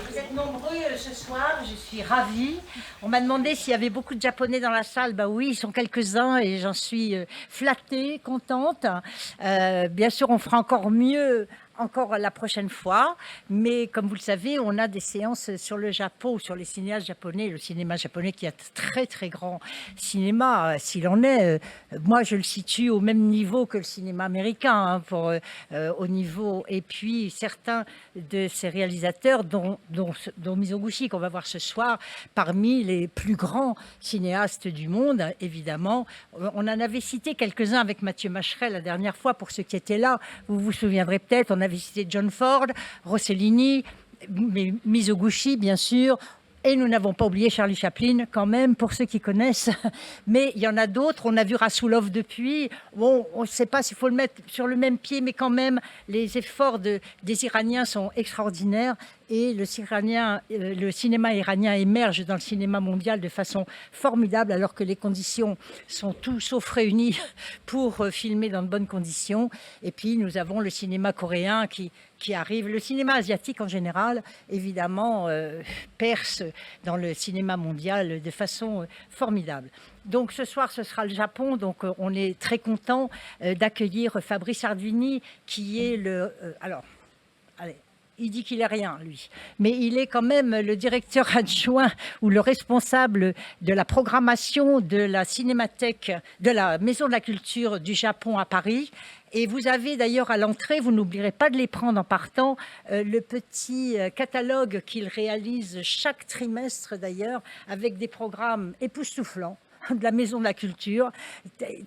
Vous êtes nombreux ce soir, je suis ravie. On m'a demandé s'il y avait beaucoup de Japonais dans la salle. Bah oui, ils sont quelques-uns et j'en suis flattée, contente. Bien sûr, on fera encore mieux encore la prochaine fois, mais comme vous le savez, on a des séances sur le Japon, sur les cinéastes japonais, le cinéma japonais qui est un très très grand cinéma, s'il en est. Moi, je le situe au même niveau que le cinéma américain, hein, au niveau. Et puis, certains de ces réalisateurs, dont Mizoguchi, qu'on va voir ce soir, parmi les plus grands cinéastes du monde, évidemment. On en avait cité quelques-uns avec Mathieu Macheret la dernière fois, pour ceux qui étaient là. Vous vous souviendrez peut-être, on avait cité John Ford, Rossellini, Mizoguchi, bien sûr. Et nous n'avons pas oublié Charlie Chaplin, quand même, pour ceux qui connaissent. Mais il y en a d'autres. On a vu Rassoulov depuis. Bon, on ne sait pas s'il faut le mettre sur le même pied, mais quand même, les efforts des Iraniens sont extraordinaires. Et le cinéma iranien émerge dans le cinéma mondial de façon formidable, alors que les conditions sont tout sauf réunies pour filmer dans de bonnes conditions. Et puis, nous avons le cinéma coréen qui arrive. Le cinéma asiatique, en général, évidemment, perce dans le cinéma mondial de façon formidable. Donc ce soir, ce sera le Japon. Donc on est très content d'accueillir Fabrice Arduini, qui est le... il dit qu'il n'est rien, lui. Mais il est quand même le directeur adjoint ou le responsable de la programmation de la cinémathèque, de la Maison de la Culture du Japon à Paris. Et vous avez d'ailleurs à l'entrée, vous n'oublierez pas de les prendre en partant, le petit catalogue qu'il réalise chaque trimestre d'ailleurs, avec des programmes époustouflants de la Maison de la Culture.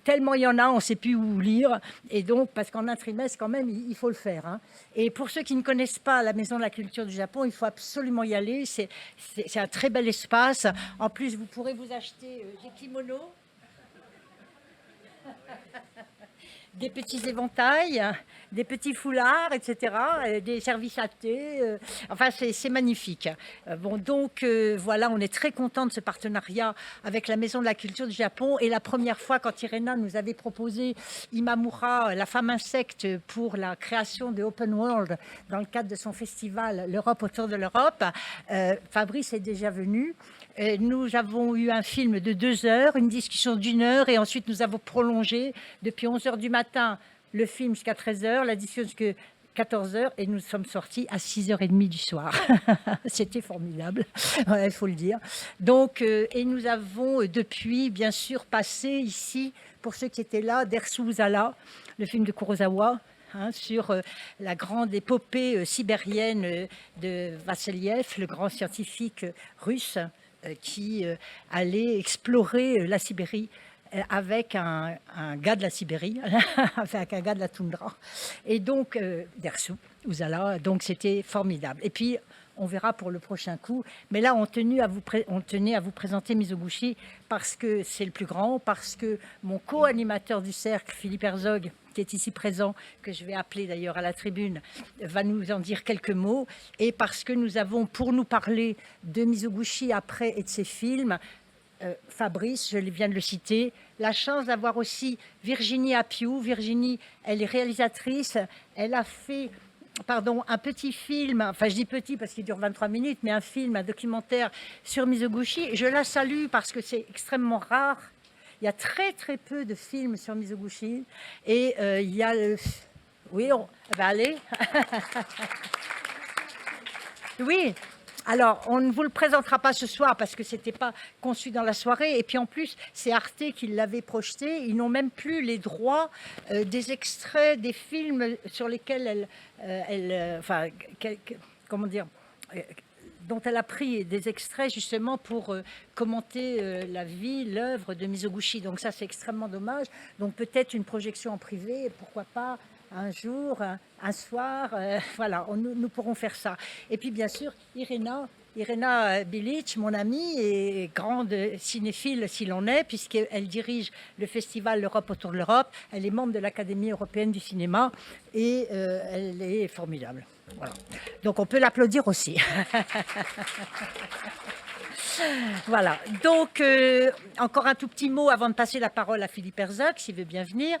Tellement il y en a, on ne sait plus où lire. Et donc, parce qu'en un trimestre, quand même, il faut le faire, hein. Et pour ceux qui ne connaissent pas la Maison de la Culture du Japon, il faut absolument y aller. C'est un très bel espace. En plus, vous pourrez vous acheter des kimonos, des petits éventails, des petits foulards, etc., des services à thé. Enfin, c'est magnifique. Voilà, on est très content de ce partenariat avec la Maison de la Culture du Japon. Et la première fois, quand Irena nous avait proposé Imamura, la femme insecte, pour la création de Open World dans le cadre de son festival L'Europe autour de l'Europe, Fabrice est déjà venu. Nous avons eu un film de 2 heures, une discussion d'1 heure, et ensuite nous avons prolongé depuis 11 heures du matin le film jusqu'à 13 heures, la discussion jusqu'à 14 heures, et nous sommes sortis à 6h30 du soir. C'était formidable, il faut le dire. Donc, et nous avons depuis, bien sûr, passé ici, pour ceux qui étaient là, Dersu Uzala, le film de Kurosawa, sur la grande épopée sibérienne de Vassiliev, le grand scientifique russe, qui allait explorer la Sibérie avec un gars de la Sibérie, avec un gars de la toundra. Et donc, Dersu Uzala, donc c'était formidable. Et puis, on verra pour le prochain coup. Mais là, on tenait à vous présenter Mizoguchi parce que c'est le plus grand, parce que mon co-animateur du cercle, Philippe Herzog, qui est ici présent, que je vais appeler d'ailleurs à la tribune, va nous en dire quelques mots, et parce que nous avons, pour nous parler de Mizoguchi après et de ses films, Fabrice, je viens de le citer, la chance d'avoir aussi Virginie Appiou. Virginie, elle est réalisatrice, elle a fait un petit film, enfin je dis petit parce qu'il dure 23 minutes, mais un documentaire sur Mizoguchi. Je la salue parce que c'est extrêmement rare. Il y a très très peu de films sur Mizoguchi. Et il y a... Oui, on va aller. Oui. Alors, on ne vous le présentera pas ce soir parce que ce n'était pas conçu dans la soirée. Et puis en plus, c'est Arte qui l'avait projeté. Ils n'ont même plus les droits des extraits des films sur lesquels dont elle a pris des extraits justement pour commenter la vie, l'œuvre de Mizoguchi. Donc ça, c'est extrêmement dommage. Donc peut-être une projection en privé, pourquoi pas un jour, un soir, voilà, nous pourrons faire ça. Et puis bien sûr, Irena Bilic, mon amie, et grande cinéphile s'il en est, puisqu'elle dirige le festival L'Europe autour de l'Europe. Elle est membre de l'Académie européenne du cinéma et elle est formidable. Voilà. Donc on peut l'applaudir aussi. Voilà, donc encore un tout petit mot avant de passer la parole à Philippe Herzog, s'il veut bien venir.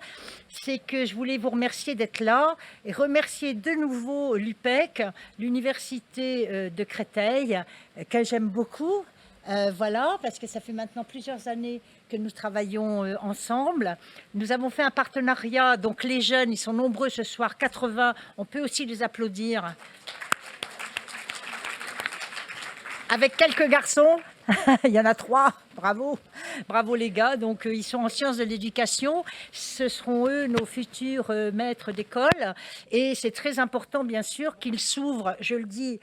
C'est que je voulais vous remercier d'être là et remercier de nouveau l'UPEC, l'Université de Créteil, que j'aime beaucoup. Voilà, parce que ça fait maintenant plusieurs années que nous travaillons ensemble. Nous avons fait un partenariat, donc les jeunes, ils sont nombreux ce soir, 80, on peut aussi les applaudir. Avec quelques garçons, il y en a 3, bravo, bravo les gars. Donc ils sont en sciences de l'éducation, ce seront eux nos futurs maîtres d'école. Et c'est très important bien sûr qu'ils s'ouvrent, je le dis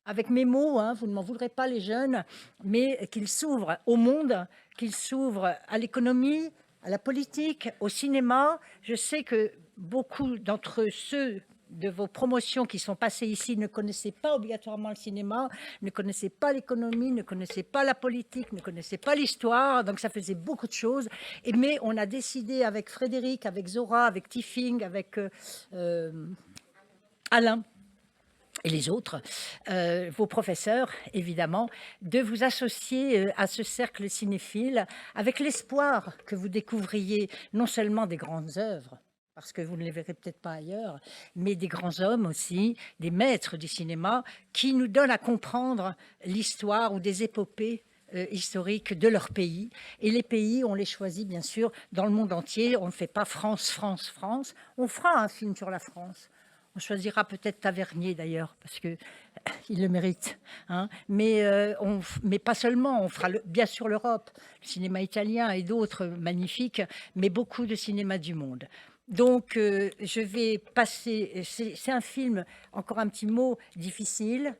avec mes mots, hein, vous ne m'en voudrez pas les jeunes, mais qu'ils s'ouvrent au monde, qu'ils s'ouvrent à l'économie, à la politique, au cinéma. Je sais que beaucoup d'entre ceux de vos promotions qui sont passées ici ne connaissaient pas obligatoirement le cinéma, ne connaissaient pas l'économie, ne connaissaient pas la politique, ne connaissaient pas l'histoire, donc ça faisait beaucoup de choses. Mais on a décidé avec Frédéric, avec Zora, avec Tiffing, avec Alain, et les autres, vos professeurs, évidemment, de vous associer à ce cercle cinéphile avec l'espoir que vous découvriez non seulement des grandes œuvres, parce que vous ne les verrez peut-être pas ailleurs, mais des grands hommes aussi, des maîtres du cinéma, qui nous donnent à comprendre l'histoire ou des épopées historiques de leur pays. Et les pays, on les choisit bien sûr dans le monde entier. On ne fait pas France, France, France. On fera un film sur la France. On choisira peut-être Tavernier d'ailleurs, parce qu'il le mérite. Hein. Mais pas seulement, on fera bien sûr l'Europe, le cinéma italien et d'autres magnifiques, mais beaucoup de cinéma du monde. Donc je vais passer, c'est un film, encore un petit mot, difficile,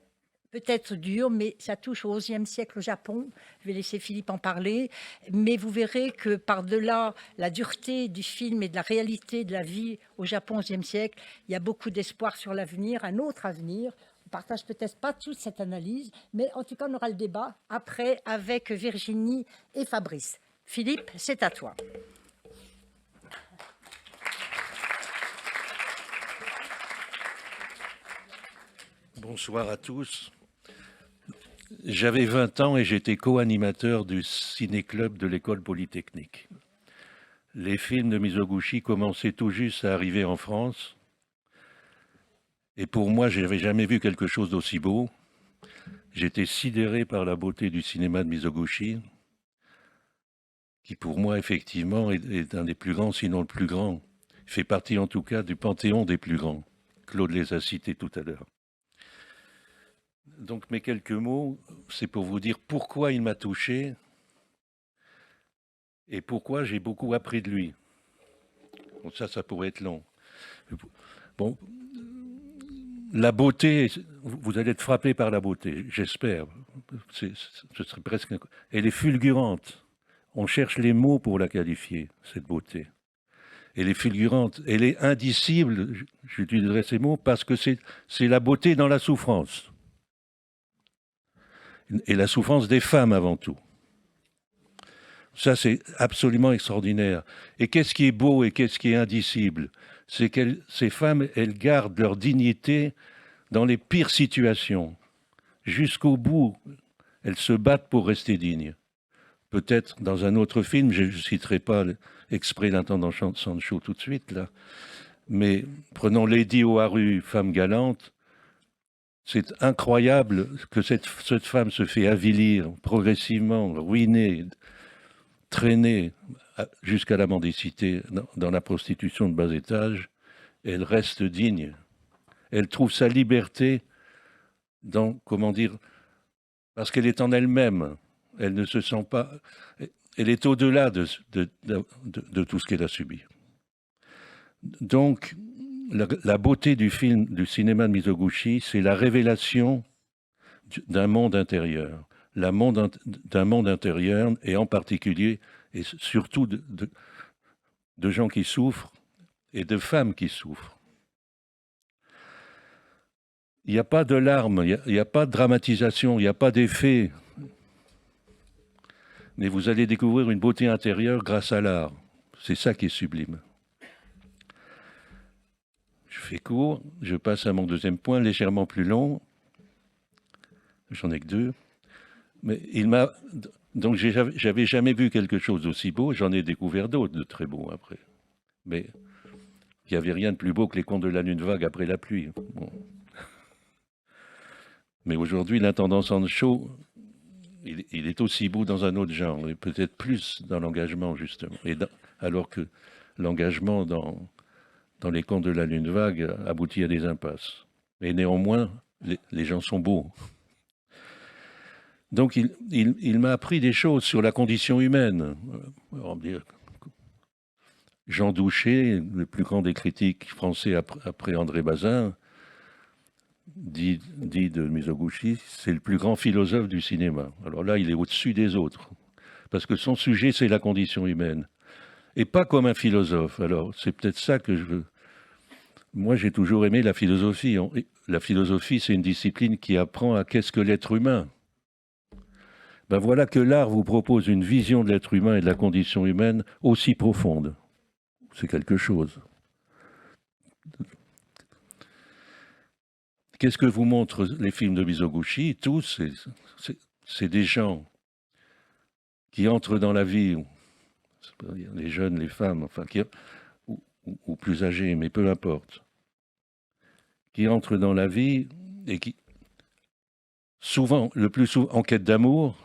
peut-être dur, mais ça touche au XIe siècle au Japon. Je vais laisser Philippe en parler. Mais vous verrez que par-delà la dureté du film et de la réalité de la vie au Japon au XIe siècle, il y a beaucoup d'espoir sur l'avenir, un autre avenir. On ne partage peut-être pas toute cette analyse, mais en tout cas, on aura le débat après avec Virginie et Fabrice. Philippe, c'est à toi. Bonsoir à tous. J'avais 20 ans et j'étais co-animateur du ciné-club de l'école polytechnique. Les films de Mizoguchi commençaient tout juste à arriver en France. Et pour moi, je n'avais jamais vu quelque chose d'aussi beau. J'étais sidéré par la beauté du cinéma de Mizoguchi, qui pour moi, effectivement, est un des plus grands, sinon le plus grand. Il fait partie en tout cas du panthéon des plus grands. Claude les a cités tout à l'heure. Donc mes quelques mots, c'est pour vous dire pourquoi il m'a touché et pourquoi j'ai beaucoup appris de lui. Bon, ça pourrait être long. Bon, la beauté, vous allez être frappé par la beauté, j'espère. Ce serait presque. Elle est fulgurante. On cherche les mots pour la qualifier, cette beauté. Elle est fulgurante, elle est indicible, j'utiliserai ces mots, parce que c'est la beauté dans la souffrance. Et la souffrance des femmes avant tout. Ça, c'est absolument extraordinaire. Et qu'est-ce qui est beau et qu'est-ce qui est indicible? C'est que ces femmes, elles gardent leur dignité dans les pires situations. Jusqu'au bout, elles se battent pour rester dignes. Peut-être dans un autre film, je ne citerai pas exprès l'intendant Sancho tout de suite, là, mais prenons Lady Oharu, femme galante. C'est incroyable que cette femme se fait avilir progressivement, ruiner, traîner jusqu'à la mendicité dans la prostitution de bas étage. Elle reste digne. Elle trouve sa liberté dans, comment dire, parce qu'elle est en elle-même. Elle ne se sent pas... Elle est au-delà de tout ce qu'elle a subi. Donc, la beauté du film, du cinéma de Mizoguchi, c'est la révélation d'un monde intérieur. D'un monde intérieur, et en particulier, et surtout de gens qui souffrent, et de femmes qui souffrent. Il n'y a pas de larmes, il n'y a pas de dramatisation, il n'y a pas d'effet. Mais vous allez découvrir une beauté intérieure grâce à l'art. C'est ça qui est sublime. Je fais court, je passe à mon deuxième point, légèrement plus long. J'en ai que deux. Mais donc j'avais jamais vu quelque chose d'aussi beau. J'en ai découvert d'autres de très beaux après. Mais il n'y avait rien de plus beau que les contes de la lune vague après la pluie. Bon. Mais aujourd'hui, l'intendant Sancho, il est aussi beau dans un autre genre, et peut-être plus dans l'engagement, justement. Alors que l'engagement dans les contes de la lune vague aboutit à des impasses. Mais néanmoins, les gens sont beaux. Donc il m'a appris des choses sur la condition humaine. Jean Douché, le plus grand des critiques français après André Bazin, dit de Mizoguchi, c'est le plus grand philosophe du cinéma. Alors là, il est au-dessus des autres, parce que son sujet, c'est la condition humaine. Et pas comme un philosophe. Alors, c'est peut-être ça que je veux. Moi, j'ai toujours aimé la philosophie. La philosophie, c'est une discipline qui apprend à qu'est-ce que l'être humain. Ben voilà que l'art vous propose une vision de l'être humain et de la condition humaine aussi profonde. C'est quelque chose. Qu'est-ce que vous montrent les films de Mizoguchi? Tous, c'est des gens qui entrent dans la vie, les jeunes, les femmes, enfin, ou plus âgés, mais peu importe, qui entrent dans la vie et qui, souvent, le plus souvent, en quête d'amour,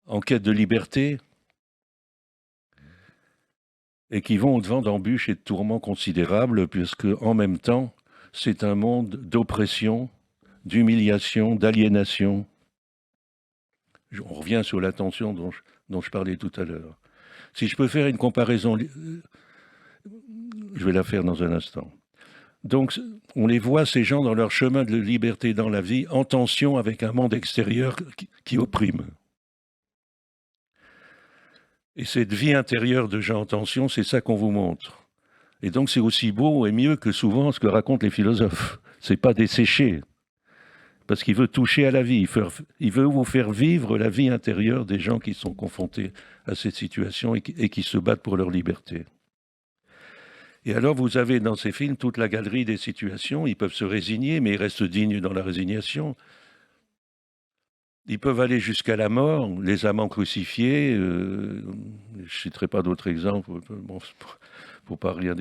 en quête de liberté, et qui vont au-devant d'embûches et de tourments considérables, puisque en même temps, c'est un monde d'oppression, d'humiliation, d'aliénation. On revient sur la tension dont je parlais tout à l'heure. Si je peux faire une comparaison, je vais la faire dans un instant. Donc, on les voit, ces gens, dans leur chemin de liberté dans la vie, en tension avec un monde extérieur qui opprime. Et cette vie intérieure de gens en tension, c'est ça qu'on vous montre. Et donc, c'est aussi beau et mieux que souvent ce que racontent les philosophes. C'est pas desséché. Parce qu'il veut toucher à la vie. Il veut vous faire vivre la vie intérieure des gens qui sont confrontés à cette situation et qui se battent pour leur liberté. Et alors, vous avez dans ces films toute la galerie des situations. Ils peuvent se résigner, mais ils restent dignes dans la résignation. Ils peuvent aller jusqu'à la mort, les amants crucifiés. Je ne citerai pas d'autres exemples, bon, pour pas rien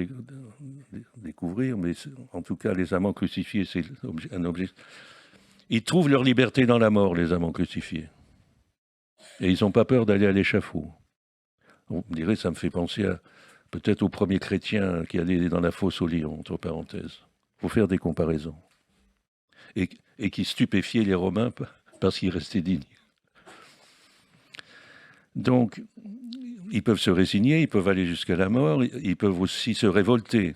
découvrir, mais en tout cas, les amants crucifiés, c'est un objet. Ils trouvent leur liberté dans la mort, les amants crucifiés. Et ils n'ont pas peur d'aller à l'échafaud. On dirait, ça me fait penser peut-être aux premiers chrétiens qui allaient dans la fosse au lion, entre parenthèses. Il faut faire des comparaisons. Et qui stupéfiaient les Romains parce qu'ils restaient dignes. Donc, ils peuvent se résigner, ils peuvent aller jusqu'à la mort, ils peuvent aussi se révolter.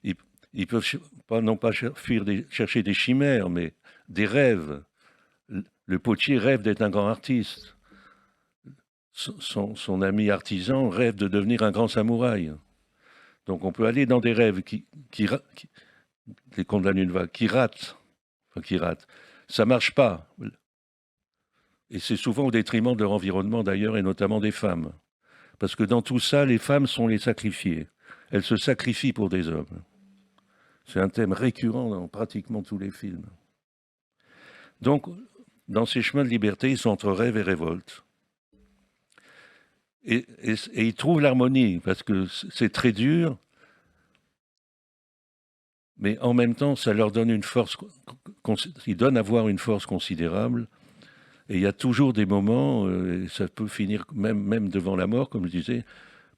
Ils peuvent non pas chercher des chimères, mais des rêves. Le potier rêve d'être un grand artiste. Son ami artisan rêve de devenir un grand samouraï. Donc on peut aller dans des rêves les contes de la lune vague, qui ratent. Ça marche pas. Et c'est souvent au détriment de leur environnement d'ailleurs, et notamment des femmes. Parce que dans tout ça, les femmes sont les sacrifiées. Elles se sacrifient pour des hommes. C'est un thème récurrent dans pratiquement tous les films. Donc, dans ces chemins de liberté, ils sont entre rêve et révolte. Et ils trouvent l'harmonie, parce que c'est très dur, mais en même temps, ça leur donne une force, ils donnent à voir une force considérable. Et il y a toujours des moments, et ça peut finir même devant la mort, comme je disais,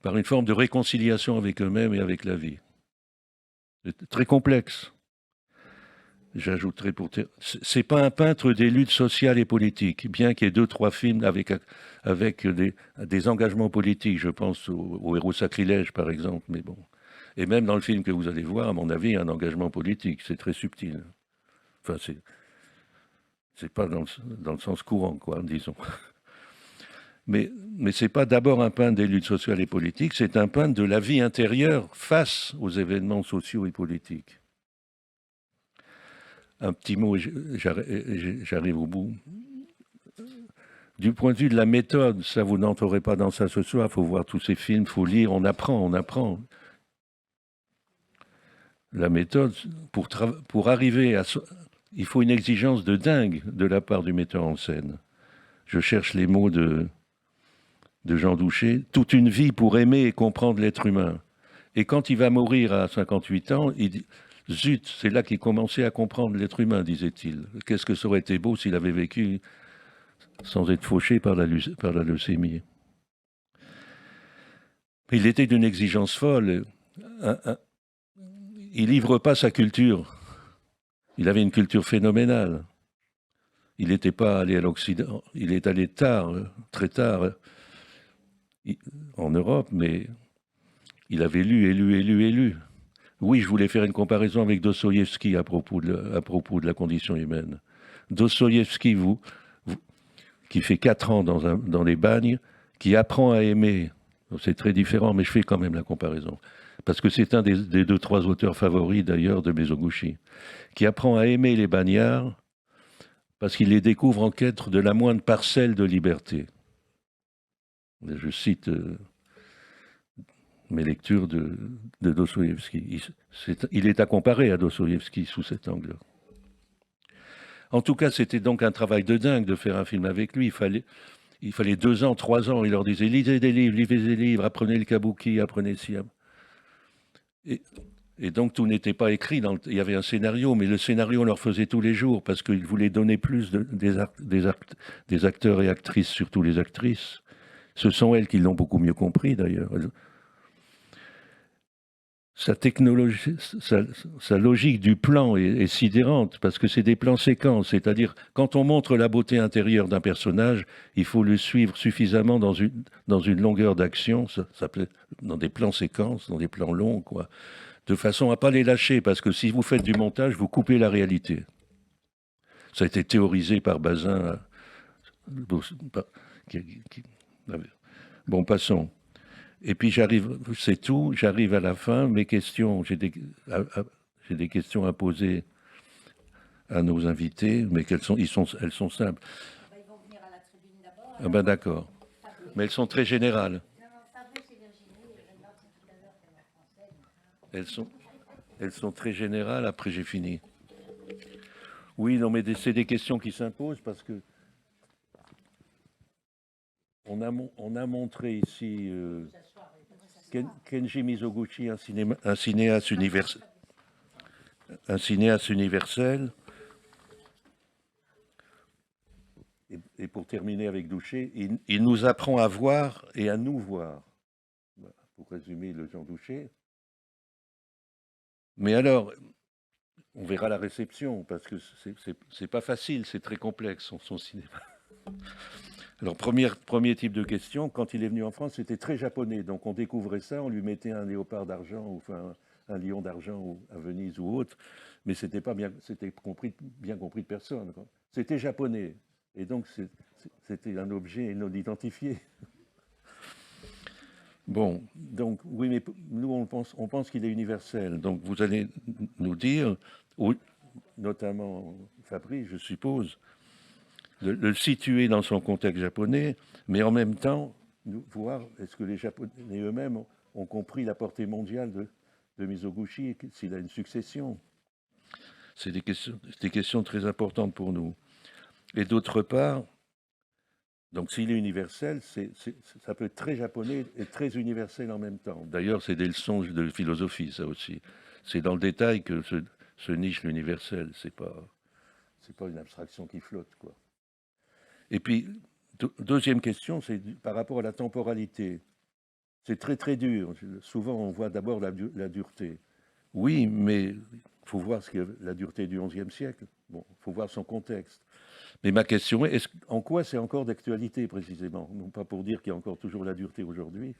par une forme de réconciliation avec eux-mêmes et avec la vie. C'est très complexe. J'ajouterai c'est pas un peintre des luttes sociales et politiques, bien qu'il y ait 2-3 films avec des engagements politiques, je pense au Héros Sacrilège par exemple, mais bon. Et même dans le film que vous allez voir, à mon avis, il y a un engagement politique, c'est très subtil. Enfin, c'est pas dans le sens courant, quoi, disons. Mais c'est pas d'abord un peintre des luttes sociales et politiques, c'est un peintre de la vie intérieure face aux événements sociaux et politiques. Un petit mot, j'arrive au bout. Du point de vue de la méthode, ça vous n'entrerez pas dans ça ce soir, il faut voir tous ces films, il faut lire, on apprend. La méthode, pour arriver il faut une exigence de dingue de la part du metteur en scène. Je cherche les mots de Jean Douché. Toute une vie pour aimer et comprendre l'être humain. Et quand il va mourir à 58 ans, il dit « Zut, c'est là qu'il commençait à comprendre l'être humain », disait-il. Qu'est-ce que ça aurait été beau s'il avait vécu sans être fauché par la leucémie. Il était d'une exigence folle. Il livre pas sa culture. Il avait une culture phénoménale. Il n'était pas allé à l'Occident. Il est allé tard, très tard, en Europe, mais il avait lu et lu et lu et lu. Oui, je voulais faire une comparaison avec Dostoïevski à propos de la condition humaine. Dostoïevski, qui fait 4 ans dans les bagnes, qui apprend à aimer. C'est très différent, mais je fais quand même la comparaison. Parce que c'est un des 2-3 auteurs favoris, d'ailleurs, de Mizoguchi, qui apprend à aimer les bagnards parce qu'il les découvre en quête de la moindre parcelle de liberté. Je cite mes lectures de Dostoïevski. Il est à comparer à Dostoïevski sous cet angle. En tout cas, c'était donc un travail de dingue de faire un film avec lui. Il fallait 2 ans, 3 ans. Il leur disait, lisez des livres, apprenez le kabuki, apprenez Siam. Et donc, tout n'était pas écrit. Il y avait un scénario, mais le scénario, on leur faisait tous les jours parce qu'il voulait donner plus des acteurs et actrices, surtout les actrices. Ce sont elles qui l'ont beaucoup mieux compris, d'ailleurs. Sa technologie, sa logique du plan est sidérante, parce que c'est des plans séquences, c'est-à-dire quand on montre la beauté intérieure d'un personnage, il faut le suivre suffisamment dans une longueur d'action, dans des plans séquences, dans des plans longs, quoi, de façon à ne pas les lâcher, parce que si vous faites du montage, vous coupez la réalité. Ça a été théorisé par Bazin. Bon, passons. Et puis c'est tout, j'arrive à la fin, mes questions, j'ai des questions à poser à nos invités, mais elles sont simples. Ils vont venir à la tribune d'abord. Ah ben d'accord, mais elles sont très générales. Elles sont très générales, après j'ai fini. Oui, non, mais c'est des questions qui s'imposent parce que on a montré ici Kenji Mizoguchi, un cinéaste universel. Et pour terminer avec Douché, il nous apprend à voir et à nous voir. Voilà, pour résumer le Jean Douché. Mais alors, on verra la réception, parce que c'est pas facile, c'est très complexe, son cinéma. Alors, premier type de question, quand il est venu en France, c'était très japonais. Donc, on découvrait ça, on lui mettait un léopard d'argent, ou enfin, un lion d'argent à Venise ou autre, mais c'était bien compris de personne. C'était japonais. Et donc, c'était un objet non identifié. Bon, donc, oui, mais nous, on pense qu'il est universel. Donc, vous allez nous dire, notamment Fabrice, je suppose, de le situer dans son contexte japonais, mais en même temps, voir est-ce que les Japonais eux-mêmes ont compris la portée mondiale de Mizoguchi, s'il a une succession. C'est des questions très importantes pour nous. Et d'autre part, donc s'il est universel, ça peut être très japonais et très universel en même temps. D'ailleurs, c'est des leçons de philosophie, ça aussi. C'est dans le détail que se niche l'universel. C'est pas une abstraction qui flotte, quoi. Et puis, deuxième question, c'est par rapport à la temporalité. C'est très très dur. Souvent, on voit d'abord la dureté. Oui, mais il faut voir la dureté du XIe siècle. Bon, il faut voir son contexte. Mais ma question est, en quoi c'est encore d'actualité précisément? Non pas pour dire qu'il y a encore toujours la dureté aujourd'hui,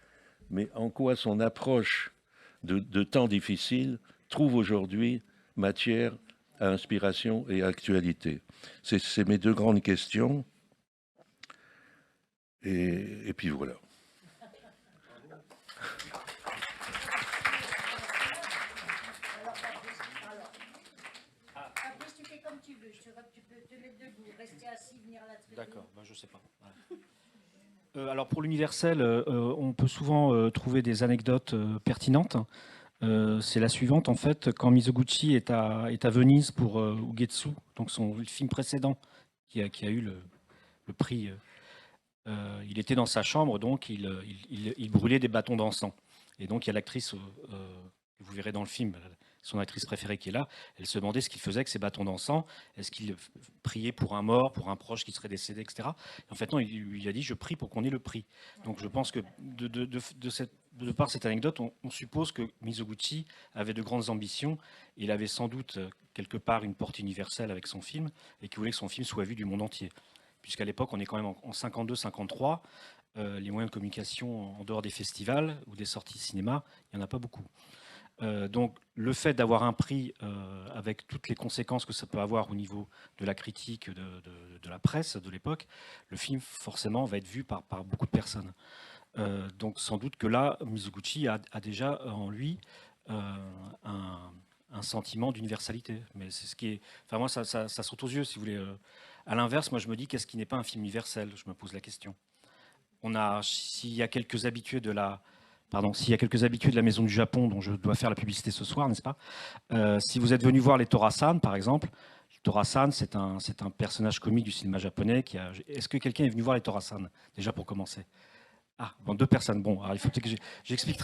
mais en quoi son approche de temps difficile trouve aujourd'hui matière à inspiration et à actualité? C'est mes 2 grandes questions. Et puis voilà. Fabrice, tu fais comme tu veux. Tu peux te mettre debout, rester assis, venir à la tribune. D'accord, ben, je sais pas. Ouais. Alors pour l'universel, on peut souvent trouver des anecdotes pertinentes. C'est la suivante, en fait, quand Mizoguchi est à Venise pour Ugetsu, donc son film précédent, qui a eu le prix. Il était dans sa chambre, donc il brûlait des bâtons d'encens. Et donc il y a l'actrice, que vous verrez dans le film, son actrice préférée qui est là, elle se demandait ce qu'il faisait avec ces bâtons d'encens. Est-ce qu'il priait pour un mort, pour un proche qui serait décédé, etc. Et en fait, non, il lui a dit, je prie pour qu'on ait le prix. Donc je pense que de par cette anecdote, on suppose que Mizoguchi avait de grandes ambitions. Il avait sans doute quelque part une porte universelle avec son film et qu'il voulait que son film soit vu du monde entier. Puisqu'à l'époque, on est quand même en 52-53, les moyens de communication en dehors des festivals ou des sorties cinéma, il n'y en a pas beaucoup. Donc le fait d'avoir un prix avec toutes les conséquences que ça peut avoir au niveau de la critique de la presse de l'époque, le film forcément va être vu par beaucoup de personnes. Donc sans doute que là, Mizoguchi a déjà en lui un sentiment d'universalité. Mais c'est ce qui est... Enfin moi, ça saute aux yeux, si vous voulez. À l'inverse, moi je me dis, qu'est-ce qui n'est pas un film universel? Je me pose la question. S'il y a quelques habitués de la... Pardon, s'il y a quelques habitués de la Maison du Japon dont je dois faire la publicité ce soir, n'est-ce pas? Si vous êtes venu voir les Tora-san, par exemple, Tora-san, c'est un personnage comique du cinéma japonais qui a... Est-ce que quelqu'un est venu voir les Tora-san, déjà pour commencer? Ah, bon, 2 personnes. Bon, alors il faut que j'explique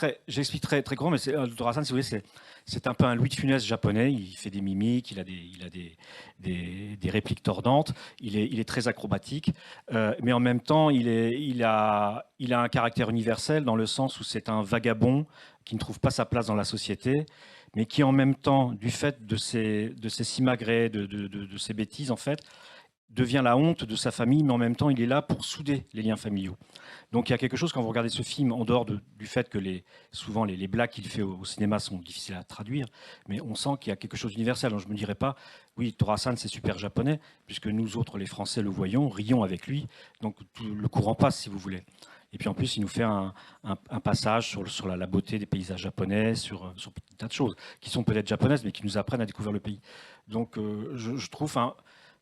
très grand, mais Tora-san, si vous voulez, c'est un peu un Louis de Funès japonais. Il fait des mimiques, il a des répliques tordantes, il est très acrobatique, mais en même temps, il a un caractère universel dans le sens où c'est un vagabond qui ne trouve pas sa place dans la société, mais qui en même temps, du fait de ses simagrées, de ses bêtises, en fait, devient la honte de sa famille, mais en même temps, il est là pour souder les liens familiaux. Donc il y a quelque chose, quand vous regardez ce film, en dehors du fait que souvent les blagues qu'il fait au cinéma sont difficiles à traduire, mais on sent qu'il y a quelque chose d'universel. Donc je ne me dirais pas, oui, Tora-san, c'est super japonais, puisque nous autres, les Français, le voyons, rions avec lui, donc le courant passe, si vous voulez. Et puis en plus, il nous fait un passage sur la beauté des paysages japonais, sur un tas de choses, qui sont peut-être japonaises, mais qui nous apprennent à découvrir le pays. Donc je trouve...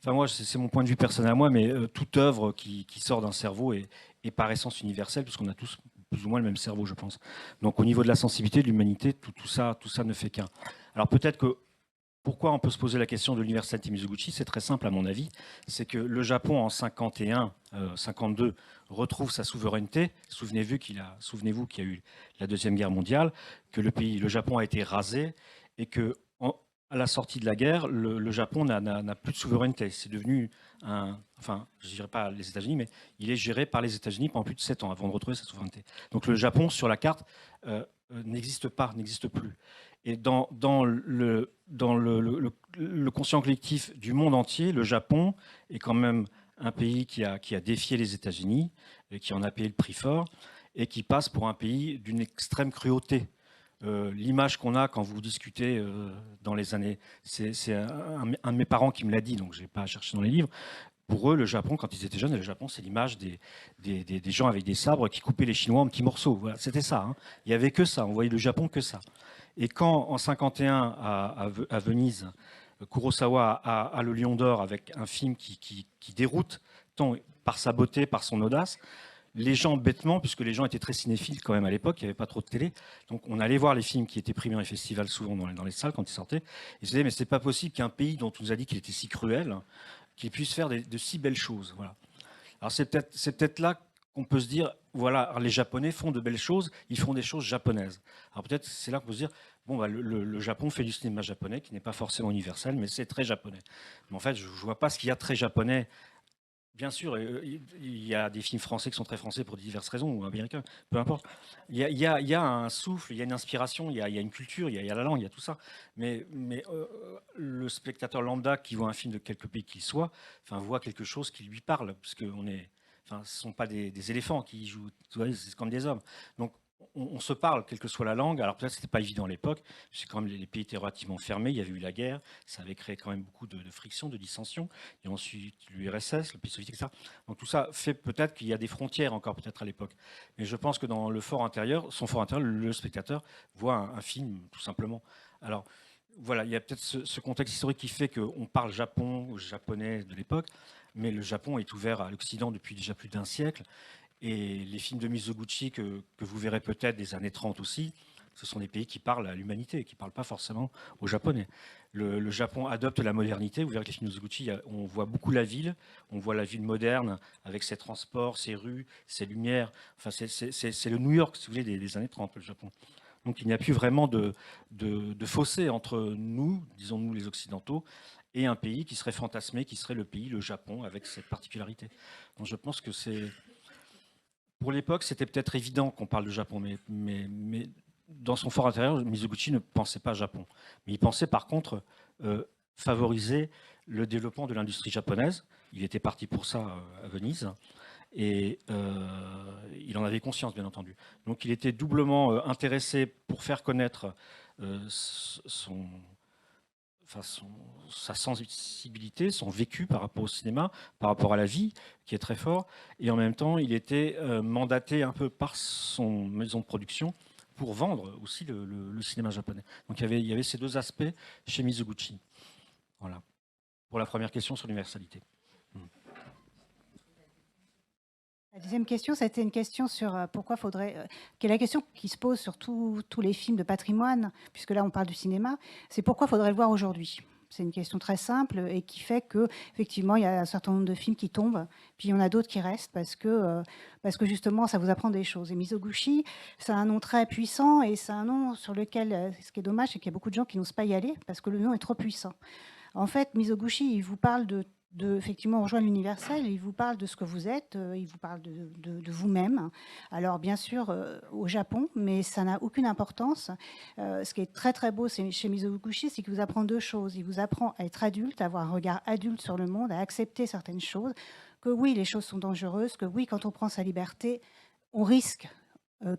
Enfin, moi, c'est mon point de vue personnel à moi, mais toute œuvre qui sort d'un cerveau est par essence universelle, puisqu'on a tous plus ou moins le même cerveau, je pense. Donc, au niveau de la sensibilité, de l'humanité, tout ça ne fait qu'un. Alors, peut-être que pourquoi on peut se poser la question de l'universalité de Mizoguchi? C'est très simple, à mon avis. C'est que le Japon, en 51, 52, retrouve sa souveraineté. Souvenez-vous qu'il y a eu la Deuxième Guerre mondiale, que le Japon a été rasé et que à la sortie de la guerre, le Japon n'a plus de souveraineté. C'est devenu enfin, je ne dirais pas les États-Unis, mais il est géré par les États-Unis pendant plus de 7 ans avant de retrouver sa souveraineté. Donc le Japon, sur la carte, n'existe plus. Et dans le conscient collectif du monde entier, le Japon est quand même un pays qui a défié les États-Unis, et qui en a payé le prix fort, et qui passe pour un pays d'une extrême cruauté. L'image qu'on a quand vous discutez dans les années, c'est un de mes parents qui me l'a dit, donc je n'ai pas à chercher dans les livres. Pour eux, le Japon, quand ils étaient jeunes, le Japon, c'est l'image des gens avec des sabres qui coupaient les Chinois en petits morceaux. Voilà, c'était ça. Hein. Il n'y avait que ça. On voyait le Japon que ça. Et quand, en 51, à Venise, Kurosawa a le Lion d'Or avec un film qui déroute tant par sa beauté, par son audace, les gens, bêtement, puisque les gens étaient très cinéphiles quand même à l'époque, il n'y avait pas trop de télé, donc on allait voir les films qui étaient primés dans les festivals, souvent dans les salles quand ils sortaient, et ils se disaient, mais c'est pas possible qu'un pays dont on nous a dit qu'il était si cruel, qu'il puisse faire de si belles choses. Voilà. Alors c'est peut-être là qu'on peut se dire, voilà, les Japonais font de belles choses, ils font des choses japonaises. Alors peut-être c'est là qu'on peut se dire, bon, bah, le Japon fait du cinéma japonais, qui n'est pas forcément universel, mais c'est très japonais. Mais en fait, je ne vois pas ce qu'il y a de très japonais. Bien sûr, il y a des films français qui sont très français pour diverses raisons, ou américains, peu importe. Il y a un souffle, il y a une inspiration, il y a une culture, il y a la langue, il y a tout ça. Mais le spectateur lambda qui voit un film de quelque pays qu'il soit, enfin, voit quelque chose qui lui parle, parce que ce ne sont pas des éléphants qui jouent, c'est comme des hommes. Donc, on se parle, quelle que soit la langue. Alors peut-être que ce n'était pas évident à l'époque, parce que quand même les pays étaient relativement fermés, il y avait eu la guerre, ça avait créé quand même beaucoup de frictions, de dissensions. Et ensuite l'URSS, le pays soviétique, etc. Donc tout ça fait peut-être qu'il y a des frontières encore peut-être à l'époque. Mais je pense que dans son fort intérieur, le spectateur voit un film, tout simplement. Alors voilà, il y a peut-être ce contexte historique qui fait qu'on parle japonais de l'époque, mais le Japon est ouvert à l'Occident depuis déjà plus d'1 siècle. Et les films de Mizoguchi, que vous verrez peut-être des années 30 aussi, Ce sont des pays qui parlent à l'humanité, qui ne parlent pas forcément aux Japonais. Le Japon adopte la modernité. Vous verrez que les films Mizoguchi, on voit beaucoup la ville. On voit la ville moderne avec ses transports, ses rues, ses lumières. Enfin, c'est le New York, si vous voulez, des années 30, le Japon. Donc il n'y a plus vraiment de fossé entre nous, disons-nous les Occidentaux, et un pays qui serait fantasmé, qui serait le pays, le Japon, avec cette particularité. Donc je pense que c'est... Pour l'époque, c'était peut-être évident qu'on parle de Japon, mais dans son fort intérieur, Mizoguchi ne pensait pas Japon. Mais il pensait par contre favoriser le développement de l'industrie japonaise. Il était parti pour ça à Venise. Et il en avait conscience, bien entendu. Donc il était doublement intéressé pour faire connaître sa sensibilité, son vécu par rapport au cinéma, par rapport à la vie, qui est très fort. Et en même temps, il était mandaté un peu par son maison de production pour vendre aussi le cinéma japonais. Donc il y avait ces deux aspects chez Mizoguchi. Voilà. Pour la première question sur l'universalité. La deuxième question, c'était une question sur pourquoi faudrait... qui est la question qui se pose sur tous les films de patrimoine, puisque là on parle du cinéma, c'est pourquoi faudrait le voir aujourd'hui. C'est une question très simple et qui fait qu'effectivement, il y a un certain nombre de films qui tombent, puis il y en a d'autres qui restent parce que justement, ça vous apprend des choses. Et Mizoguchi, c'est un nom très puissant et c'est un nom sur lequel, ce qui est dommage, c'est qu'il y a beaucoup de gens qui n'osent pas y aller parce que le nom est trop puissant. En fait, Mizoguchi, il vous parle effectivement, rejoindre l'universel, il vous parle de ce que vous êtes, il vous parle de vous-même. Alors, bien sûr, au Japon, mais ça n'a aucune importance. Ce qui est très, très beau chez Mizoguchi, c'est qu'il vous apprend deux choses. Il vous apprend à être adulte, à avoir un regard adulte sur le monde, à accepter certaines choses, que oui, les choses sont dangereuses, que oui, quand on prend sa liberté, on risque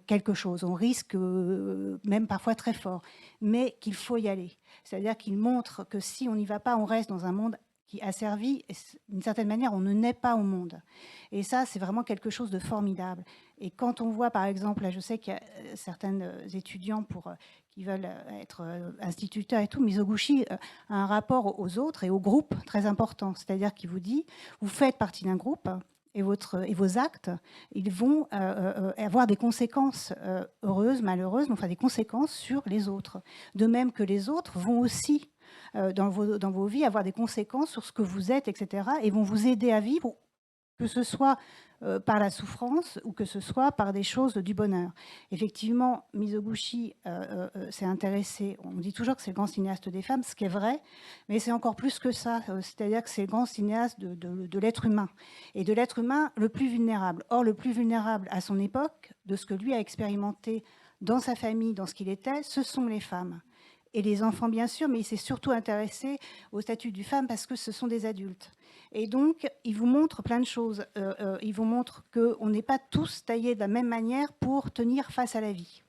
quelque chose, on risque même parfois très fort, mais qu'il faut y aller. C'est-à-dire qu'il montre que si on n'y va pas, on reste dans un monde qui asservit, d'une certaine manière, on ne naît pas au monde. Et ça, c'est vraiment quelque chose de formidable. Et quand on voit, par exemple, là, je sais qu'il y a certains étudiants qui veulent être instituteurs et tout, Mizoguchi a un rapport aux autres et au groupe très important. C'est-à-dire qu'il vous dit, vous faites partie d'un groupe, et vos actes, ils vont avoir des conséquences heureuses, malheureuses, mais enfin des conséquences sur les autres. De même que les autres vont aussi, dans vos vies, avoir des conséquences sur ce que vous êtes, etc., et vont vous aider à vivre, que ce soit par la souffrance ou que ce soit par des choses du bonheur. Effectivement, Mizoguchi s'est intéressé, on dit toujours que c'est le grand cinéaste des femmes, ce qui est vrai, mais c'est encore plus que ça, c'est-à-dire que c'est le grand cinéaste de l'être humain, et de l'être humain le plus vulnérable. Or, le plus vulnérable à son époque, de ce que lui a expérimenté dans sa famille, dans ce qu'il était, ce sont les femmes. Et les enfants, bien sûr, mais il s'est surtout intéressé au statut du femme parce que ce sont des adultes. Et donc, il vous montre plein de choses. Il vous montre qu'on n'est pas tous taillés de la même manière pour tenir face à la vie,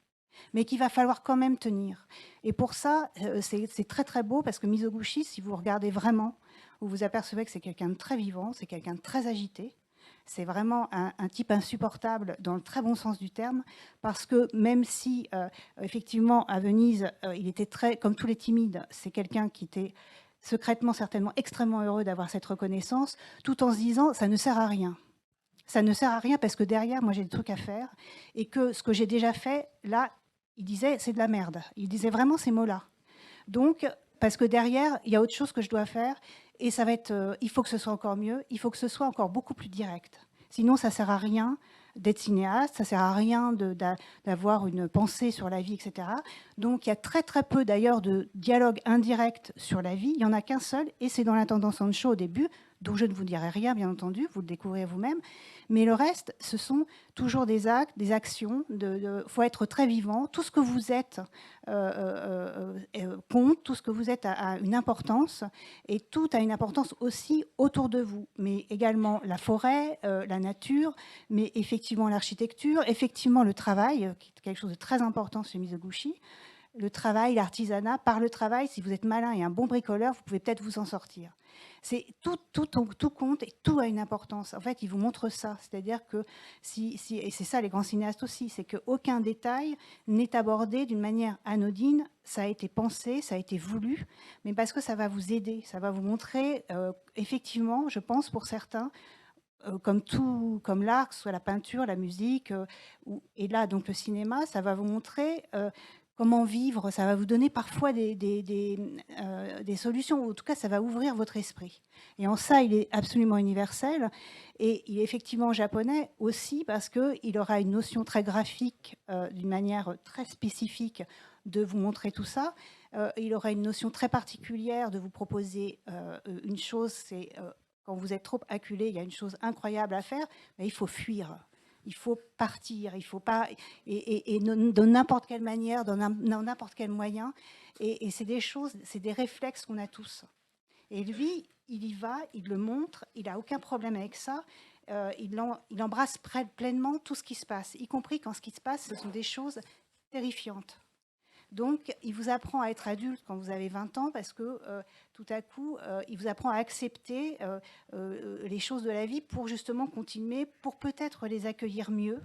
mais qu'il va falloir quand même tenir. Et pour ça, c'est très très beau parce que Mizoguchi, si vous regardez vraiment, vous vous apercevez que c'est quelqu'un de très vivant, c'est quelqu'un de très agité. C'est vraiment un type insupportable dans le très bon sens du terme, parce que même si, effectivement, à Venise, il était très, comme tous les timides, c'est quelqu'un qui était secrètement, certainement, extrêmement heureux d'avoir cette reconnaissance, tout en se disant, ça ne sert à rien. Ça ne sert à rien parce que derrière, moi, j'ai des trucs à faire, et que ce que j'ai déjà fait, là, il disait, c'est de la merde. Il disait vraiment ces mots-là. Donc, parce que derrière, il y a autre chose que je dois faire, et ça va être, il faut que ce soit encore mieux, il faut que ce soit encore beaucoup plus direct. Sinon, ça ne sert à rien d'être cinéaste, ça ne sert à rien d'avoir une pensée sur la vie, etc. Donc, il y a très très peu d'ailleurs de dialogue indirect sur la vie, il n'y en a qu'un seul, et c'est dans l'intendant Sancho au début, dont je ne vous dirai rien, bien entendu, vous le découvrez vous-même. Mais le reste, ce sont toujours des actes, des actions. Faut être très vivant. Tout ce que vous êtes compte, tout ce que vous êtes a une importance. Et tout a une importance aussi autour de vous. Mais également la forêt, la nature, mais effectivement l'architecture, effectivement le travail, qui est quelque chose de très important chez Mizoguchi. Le travail, l'artisanat, par le travail, si vous êtes malin et un bon bricoleur, vous pouvez peut-être vous en sortir. C'est tout compte et tout a une importance. En fait, il vous montre ça. C'est-à-dire que, et c'est ça les grands cinéastes aussi, c'est qu'aucun détail n'est abordé d'une manière anodine. Ça a été pensé, ça a été voulu, mais parce que ça va vous aider, ça va vous montrer, effectivement, je pense pour certains, comme l'art, que ce soit la peinture, la musique, et là, donc le cinéma, ça va vous montrer comment vivre, ça va vous donner parfois des solutions, ou en tout cas ça va ouvrir votre esprit. Et en ça, il est absolument universel, et il est effectivement japonais aussi parce qu'il aura une notion très graphique, d'une manière très spécifique, de vous montrer tout ça. Il aura une notion très particulière de vous proposer une chose, c'est quand vous êtes trop acculé, il y a une chose incroyable à faire, mais il faut fuir. Il faut partir, il faut pas, et de n'importe quelle manière, dans n'importe quel moyen. Et c'est des choses, c'est des réflexes qu'on a tous. Et lui, il y va, il le montre, il n'a aucun problème avec ça. Il embrasse pleinement tout ce qui se passe, y compris quand ce qui se passe, ce sont des choses terrifiantes. Donc, il vous apprend à être adulte quand vous avez 20 ans parce que tout à coup, il vous apprend à accepter les choses de la vie pour justement continuer, pour peut-être les accueillir mieux.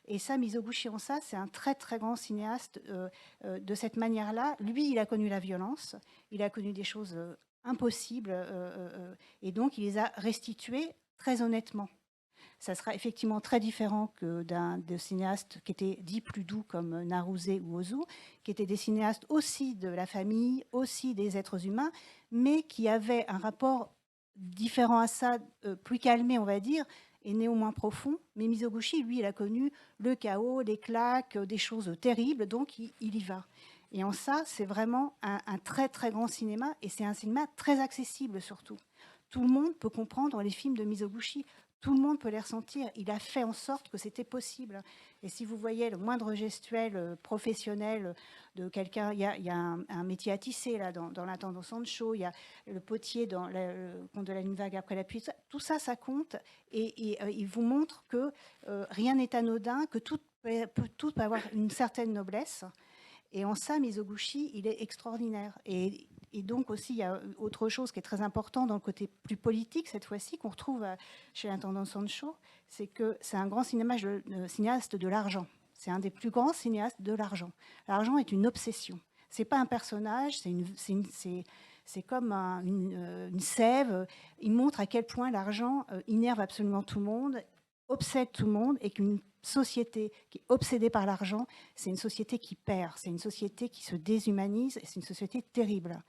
Et ça, Mizoguchi en ça, c'est un très très grand cinéaste de cette manière-là. Lui, il a connu la violence, il a connu des choses impossibles et donc il les a restituées très honnêtement. Ça sera effectivement très différent que de cinéastes qui étaient dits plus doux comme Naruse ou Ozu, qui étaient des cinéastes aussi de la famille, aussi des êtres humains, mais qui avaient un rapport différent à ça, plus calmé, on va dire, et néanmoins profond. Mais Mizoguchi, lui, il a connu le chaos, les claques, des choses terribles, donc il y va. Et en ça, c'est vraiment un très très grand cinéma, et c'est un cinéma très accessible surtout. Tout le monde peut comprendre les films de Mizoguchi. Tout le monde peut les ressentir. Il a fait en sorte que c'était possible. Et si vous voyez le moindre gestuel professionnel de quelqu'un, il y a un métier à tisser là, dans l'intendant Sancho, il y a le potier dans le conte de la ligne vague après la pluie. Tout ça, ça compte. Et il vous montre que rien n'est anodin, que tout peut avoir une certaine noblesse. Et en ça, Mizoguchi, il est extraordinaire. Et donc aussi, il y a autre chose qui est très important dans le côté plus politique, cette fois-ci, qu'on retrouve chez l'intendant Sancho, c'est que c'est un grand cinéaste de l'argent. C'est un des plus grands cinéastes de l'argent. L'argent est une obsession. Ce n'est pas un personnage, c'est comme une sève. Il montre à quel point l'argent innerve absolument tout le monde, obsède tout le monde, et qu'une société qui est obsédée par l'argent, c'est une société qui perd, c'est une société qui se déshumanise, et c'est une société terrible.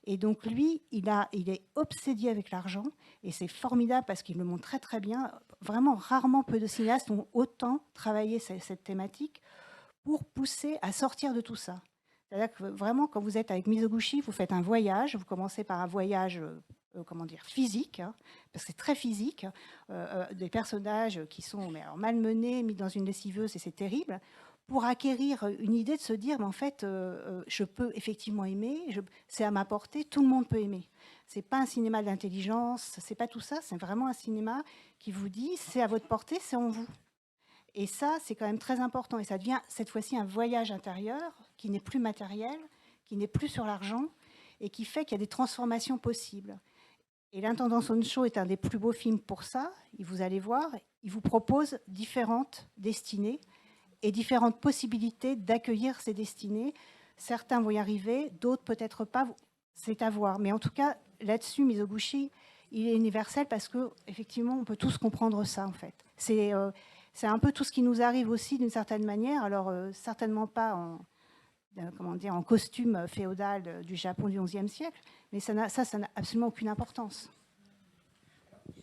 Et donc lui, il est obsédé avec l'argent, et c'est formidable parce qu'il le montre très très bien. Vraiment, rarement peu de cinéastes ont autant travaillé cette thématique pour pousser à sortir de tout ça. C'est-à-dire que vraiment, quand vous êtes avec Mizoguchi, vous faites un voyage, vous commencez par un voyage physique, hein, parce que c'est très physique, des personnages qui sont malmenés, mis dans une lessiveuse, et c'est terrible, pour acquérir une idée de se dire, mais en fait, je peux effectivement aimer, c'est à ma portée, tout le monde peut aimer. C'est pas un cinéma d'intelligence, c'est pas tout ça, c'est vraiment un cinéma qui vous dit, c'est à votre portée, c'est en vous. Et ça, c'est quand même très important, et ça devient cette fois-ci un voyage intérieur qui n'est plus matériel, qui n'est plus sur l'argent, et qui fait qu'il y a des transformations possibles. Et l'intendant Sancho est un des plus beaux films pour ça. Vous allez voir, il vous propose différentes destinées et différentes possibilités d'accueillir ces destinées. Certains vont y arriver, d'autres peut-être pas. C'est à voir. Mais en tout cas, là-dessus, Mizoguchi, il est universel parce qu'effectivement, on peut tous comprendre ça, en fait. C'est un peu tout ce qui nous arrive aussi d'une certaine manière. Alors, certainement pas en costume féodal du Japon du XIe siècle, mais ça n'a absolument aucune importance.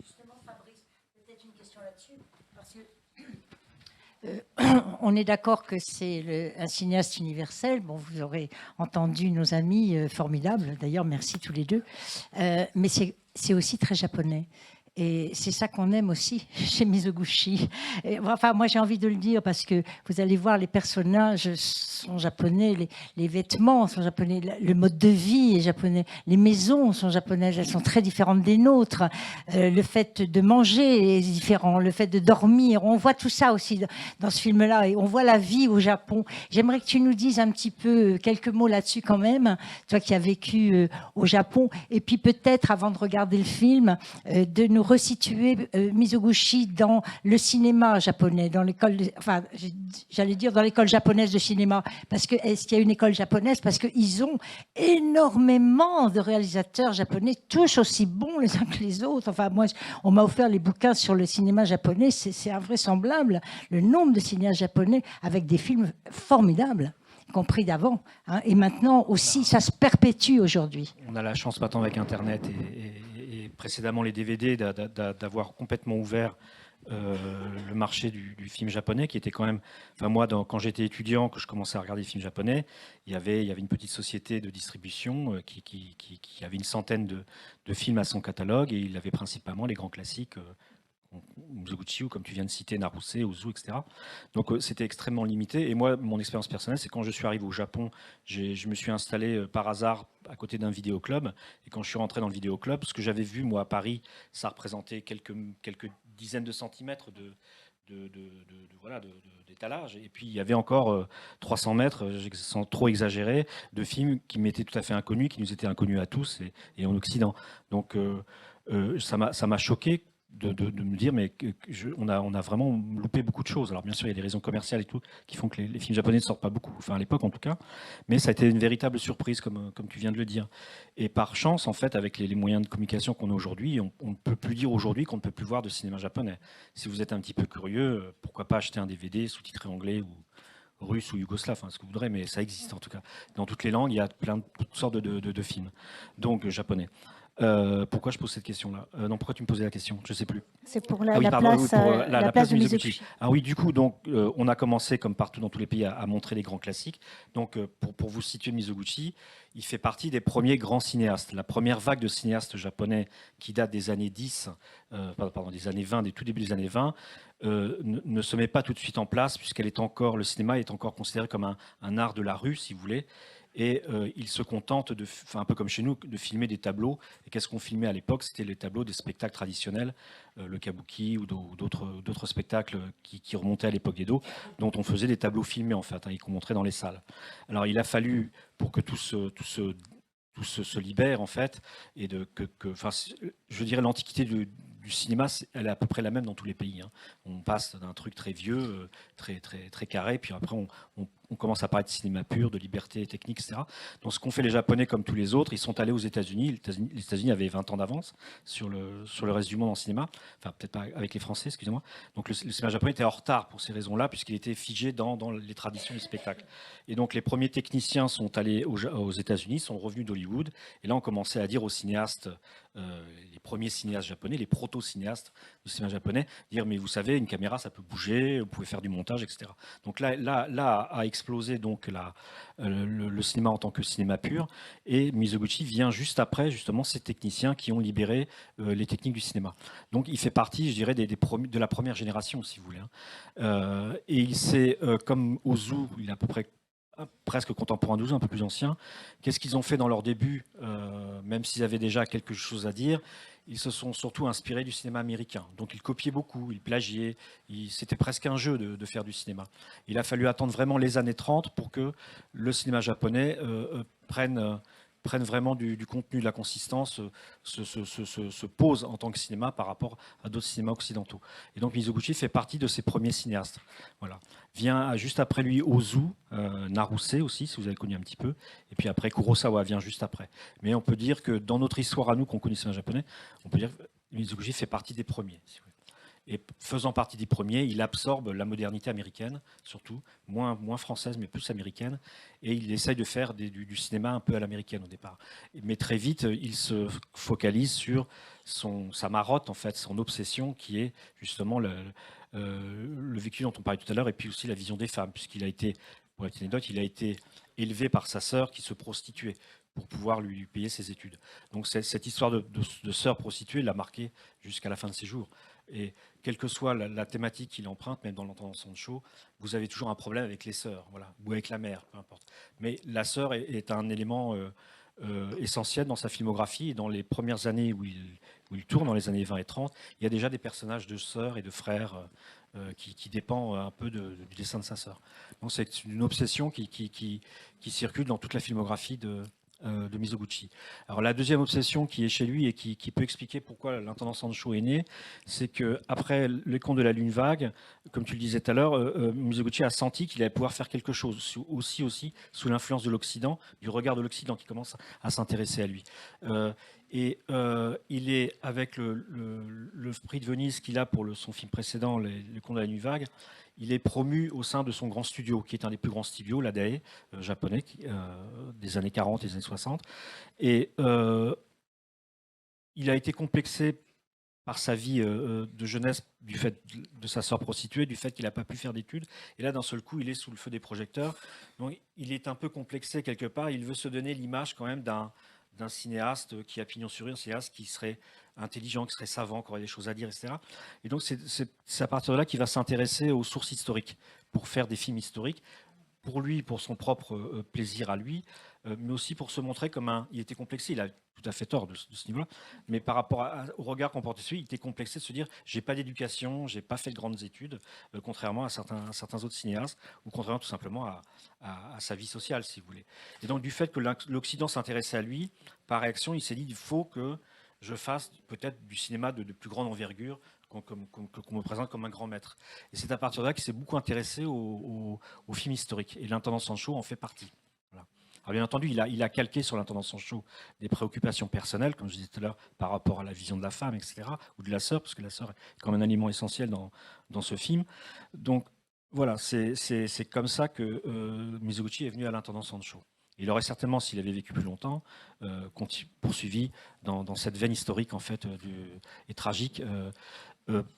Justement, Fabrice, peut-être une question là-dessus, parce que on est d'accord que c'est un cinéaste universel. Bon, vous aurez entendu nos amis formidables, d'ailleurs, merci tous les deux, mais c'est aussi très japonais. Et c'est ça qu'on aime aussi chez Mizoguchi. Et, enfin, moi, j'ai envie de le dire parce que vous allez voir, les personnages sont japonais, les vêtements sont japonais, le mode de vie est japonais, les maisons sont japonaises, elles sont très différentes des nôtres. Le fait de manger est différent, le fait de dormir, on voit tout ça aussi dans ce film-là. Et on voit la vie au Japon. J'aimerais que tu nous dises un petit peu quelques mots là-dessus quand même, toi qui as vécu au Japon. Et puis peut-être, avant de regarder le film, de nous resituer Mizoguchi dans le cinéma japonais, dans l'école, enfin, j'allais dire dans l'école japonaise de cinéma, parce que est-ce qu'il y a une école japonaise? Parce qu'ils ont énormément de réalisateurs japonais, tous aussi bons les uns que les autres. Enfin, moi, on m'a offert les bouquins sur le cinéma japonais, c'est invraisemblable, le nombre de cinéastes japonais avec des films formidables. compris d'avant. Hein. Et maintenant aussi, ça se perpétue aujourd'hui. On a la chance maintenant avec Internet et précédemment les DVD d'avoir complètement ouvert le marché du film japonais, qui était quand même... Enfin, moi, quand j'étais étudiant, que je commençais à regarder des films japonais, il y avait une petite société de distribution qui avait une centaine de films à son catalogue, et il avait principalement les grands classiques, Mizoguchi, ou comme tu viens de citer, Naruse, Ozu, etc. Donc c'était extrêmement limité. Et moi, mon expérience personnelle, c'est quand je suis arrivé au Japon, je me suis installé par hasard à côté d'un vidéoclub. Et quand je suis rentré dans le vidéoclub, ce que j'avais vu, moi, à Paris, ça représentait quelques dizaines de centimètres d'étalage. Et puis il y avait encore 300 mètres, sans trop exagérer, de films qui m'étaient tout à fait inconnus, qui nous étaient inconnus à tous et en Occident. Donc ça m'a choqué de me dire, mais on a vraiment loupé beaucoup de choses. Alors bien sûr, il y a des raisons commerciales et tout qui font que les films japonais ne sortent pas beaucoup, enfin à l'époque en tout cas, mais ça a été une véritable surprise, comme tu viens de le dire. Et par chance, en fait, avec les moyens de communication qu'on a aujourd'hui, on ne peut plus dire aujourd'hui qu'on ne peut plus voir de cinéma japonais. Si vous êtes un petit peu curieux, pourquoi pas acheter un DVD sous-titré anglais ou russe ou yougoslave, ce que vous voudrez, mais ça existe en tout cas. Dans toutes les langues, il y a toutes sortes de films, donc japonais. Pourquoi je pose cette question-là Non, pourquoi tu me posais la question? Je ne sais plus. C'est pour Ah oui, la pardon, place, oui, pour la place de Mizoguchi. Mizoguchi. Ah oui, du coup, donc, on a commencé, comme partout dans tous les pays, à montrer les grands classiques. Donc, pour vous situer, Mizoguchi, il fait partie des premiers grands cinéastes. La première vague de cinéastes japonais qui date des années 10, des années 20, des tout débuts des années 20, ne se met pas tout de suite en place, le cinéma est encore considéré comme un art de la rue, si vous voulez. Et il se contente, un peu comme chez nous, de filmer des tableaux. Et qu'est-ce qu'on filmait à l'époque? C'était les tableaux des spectacles traditionnels, le kabuki ou d'autres spectacles qui remontaient à l'époque d'Edo, dont on faisait des tableaux filmés en fait, et qu'on montrait dans les salles. Alors il a fallu, pour que tout se libère en fait, et je dirais l'antiquité du cinéma, elle est à peu près la même dans tous les pays. Hein. On passe d'un truc très vieux, très carré, puis après on commence à parler de cinéma pur, de liberté technique, etc. Donc ce qu'ont fait les Japonais comme tous les autres, ils sont allés aux États-Unis. Les États-Unis avaient 20 ans d'avance sur le reste du monde en cinéma, enfin peut-être pas avec les Français, excusez-moi. Donc le cinéma japonais était en retard pour ces raisons-là, puisqu'il était figé dans les traditions du spectacle. Et donc les premiers techniciens sont allés aux États-Unis, sont revenus d'Hollywood, et là on commençait à dire aux cinéastes, les premiers cinéastes japonais, les proto-cinéastes du cinéma japonais, dire mais vous savez, une caméra ça peut bouger, vous pouvez faire du montage, etc. Donc là a explosé donc le cinéma en tant que cinéma pur, et Mizoguchi vient juste après justement ces techniciens qui ont libéré les techniques du cinéma. Donc il fait partie, je dirais, de la première génération, si vous voulez. Hein. Et il s'est, comme Ozu, il est à peu près presque contemporain d'Ozu, un peu plus ancien. Qu'est-ce qu'ils ont fait dans leur début, même s'ils avaient déjà quelque chose à dire? Ils se sont surtout inspirés du cinéma américain. Donc ils copiaient beaucoup, ils plagiaient. C'était presque un jeu de faire du cinéma. Il a fallu attendre vraiment les années 30 pour que le cinéma japonais prenne vraiment du contenu, de la consistance, se pose en tant que cinéma par rapport à d'autres cinémas occidentaux. Et donc Mizoguchi fait partie de ces premiers cinéastes. Voilà. Vient juste après lui Ozu, Naruse aussi, si vous avez connu un petit peu, et puis après Kurosawa vient juste après. Mais on peut dire que dans notre histoire à nous, qu'on connaît le cinéma japonais, on peut dire que Mizoguchi fait partie des premiers. Si vous voulez. Et faisant partie des premiers, il absorbe la modernité américaine, surtout, moins française, mais plus américaine, et il essaye de faire du cinéma un peu à l'américaine au départ. Mais très vite, il se focalise sur sa marotte, en fait, son obsession, qui est justement le vécu dont on parlait tout à l'heure, et puis aussi la vision des femmes, puisqu'il a été, pour la petite anecdote, il a été élevé par sa sœur qui se prostituait pour pouvoir lui payer ses études. Donc cette histoire de sœur prostituée l'a marqué jusqu'à la fin de ses jours. Et quelle que soit la thématique qu'il emprunte, même dans l'entendant de show, vous avez toujours un problème avec les sœurs, voilà, ou avec la mère, peu importe. Mais la sœur est un élément essentiel dans sa filmographie. Et dans les premières années où il tourne, dans les années 20 et 30, il y a déjà des personnages de sœurs et de frères qui dépendent un peu du dessin de sa sœur. Donc c'est une obsession qui circule dans toute la filmographie de Mizoguchi. Alors la deuxième obsession qui est chez lui et qui peut expliquer pourquoi l'intendant Sancho est né, c'est qu'après les contes de la lune vague, comme tu le disais tout à l'heure, Mizoguchi a senti qu'il allait pouvoir faire quelque chose, aussi sous l'influence de l'Occident, du regard de l'Occident qui commence à s'intéresser à lui. Et il est, avec le prix de Venise qu'il a pour son film précédent, Le Conte de la Nuit Vague, il est promu au sein de son grand studio, qui est un des plus grands studios, l'ADAE, japonais, des années 40 et des années 60. Et il a été complexé par sa vie de jeunesse, du fait de sa sœur prostituée, du fait qu'il n'a pas pu faire d'études. Et là, d'un seul coup, il est sous le feu des projecteurs. Donc, il est un peu complexé quelque part. Il veut se donner l'image quand même d'un cinéaste qui a pignon sur rue, un cinéaste qui serait intelligent, qui serait savant, qui aurait des choses à dire, etc. Et donc, c'est à partir de là qu'il va s'intéresser aux sources historiques pour faire des films historiques, pour lui, pour son propre plaisir à lui, mais aussi pour se montrer comme il était complexé. Il a tout à fait tort de ce niveau-là, mais par rapport au regard qu'on portait dessus, il était complexé de se dire j'ai pas d'éducation, j'ai pas fait de grandes études, contrairement à certains autres cinéastes, ou contrairement tout simplement à sa vie sociale, si vous voulez. Et donc du fait que l'Occident s'intéressait à lui, par réaction, il s'est dit il faut que je fasse peut-être du cinéma de plus grande envergure, qu'on me présente comme un grand maître. Et c'est à partir de là qu'il s'est beaucoup intéressé au film historique. Et l'Intendant Sancho en fait partie. Voilà. Alors bien entendu, il a calqué sur l'Intendant Sancho des préoccupations personnelles, comme je disais tout à l'heure, par rapport à la vision de la femme, etc., ou de la sœur, parce que la sœur est quand même un élément essentiel dans ce film. Donc voilà, c'est comme ça que Mizoguchi est venu à l'Intendant Sancho. Il aurait certainement, s'il avait vécu plus longtemps, poursuivi dans cette veine historique en fait, et tragique,